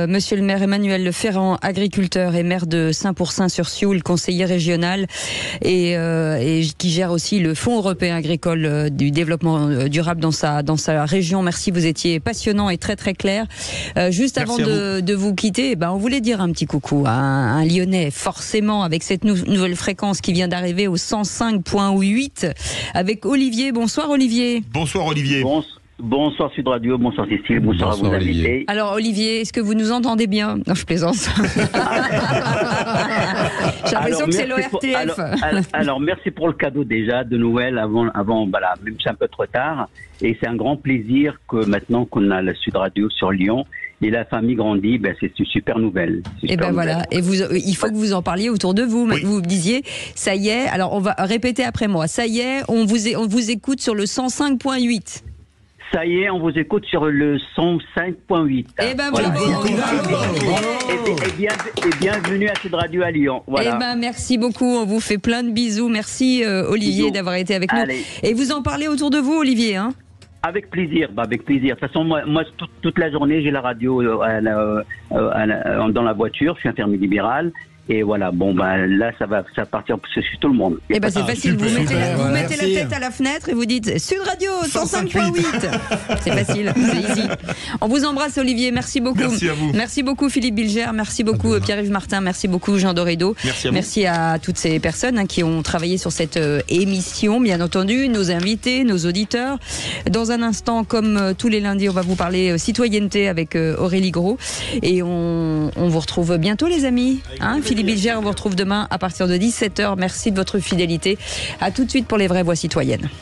Speaker 2: monsieur le maire Emmanuel Ferrand, agriculteur et maire de Saint-Pourçain-sur-Sioule, conseiller régional et qui gère aussi le Fonds européen agricole du développement durable dans sa région. Merci, vous étiez passionnant et très très clair. Juste avant de vous quitter, on voulait dire un petit coucou à un Lyonnais, forcément, avec cette nouvelle fréquence qui vient d'arriver au 105.8 avec Olivier. Bonsoir Olivier.
Speaker 3: Bonsoir Olivier.
Speaker 8: Bonsoir Sud Radio, bonsoir Cécile, bonsoir à vos invités.
Speaker 2: Alors Olivier, est-ce que vous nous entendez bien ? Non, je plaisante. J'ai l'impression que c'est l'ORTF.
Speaker 8: Alors merci pour le cadeau déjà de Noël avant voilà, même si c'est un peu trop tard. Et c'est un grand plaisir que maintenant qu'on a la Sud Radio sur Lyon et la famille grandit, c'est une super nouvelle.
Speaker 2: Et voilà, et il faut que vous en parliez autour de vous. Oui. Vous disiez, ça y est, alors on va répéter après moi, ça y est, on vous écoute sur le 105.8.
Speaker 8: Ça y est, on vous écoute sur le 105.8.
Speaker 2: Eh ben bravo.
Speaker 8: Et bienvenue à Sud Radio à Lyon. Voilà.
Speaker 2: Eh ben merci beaucoup, on vous fait plein de bisous. Merci Olivier d'avoir été avec nous. Et vous en parlez autour de vous, Olivier, hein?
Speaker 8: Avec plaisir, avec plaisir. De toute façon, moi toute la journée, j'ai la radio dans la voiture. Je suis infirmier libéral. Et voilà, bon, là, ça va partir sur tout le monde.
Speaker 2: Eh ben, c'est facile. Vous mettez la tête à la fenêtre et vous dites Sud Radio 105.8. C'est facile, c'est easy. On vous embrasse, Olivier. Merci beaucoup.
Speaker 3: Merci à vous.
Speaker 2: Merci beaucoup, Philippe Bilger. Merci beaucoup, Pierre-Yves Martin. Merci beaucoup, Jean Dorédo. Merci à toutes ces personnes qui ont travaillé sur cette émission, bien entendu, nos invités, nos auditeurs. Dans un instant, comme tous les lundis, on va vous parler citoyenneté avec Aurélie Gros. Et on vous retrouve bientôt, les amis. Philippe Bilger, on vous retrouve demain à partir de 17h. Merci de votre fidélité. À tout de suite pour les vraies voix citoyennes.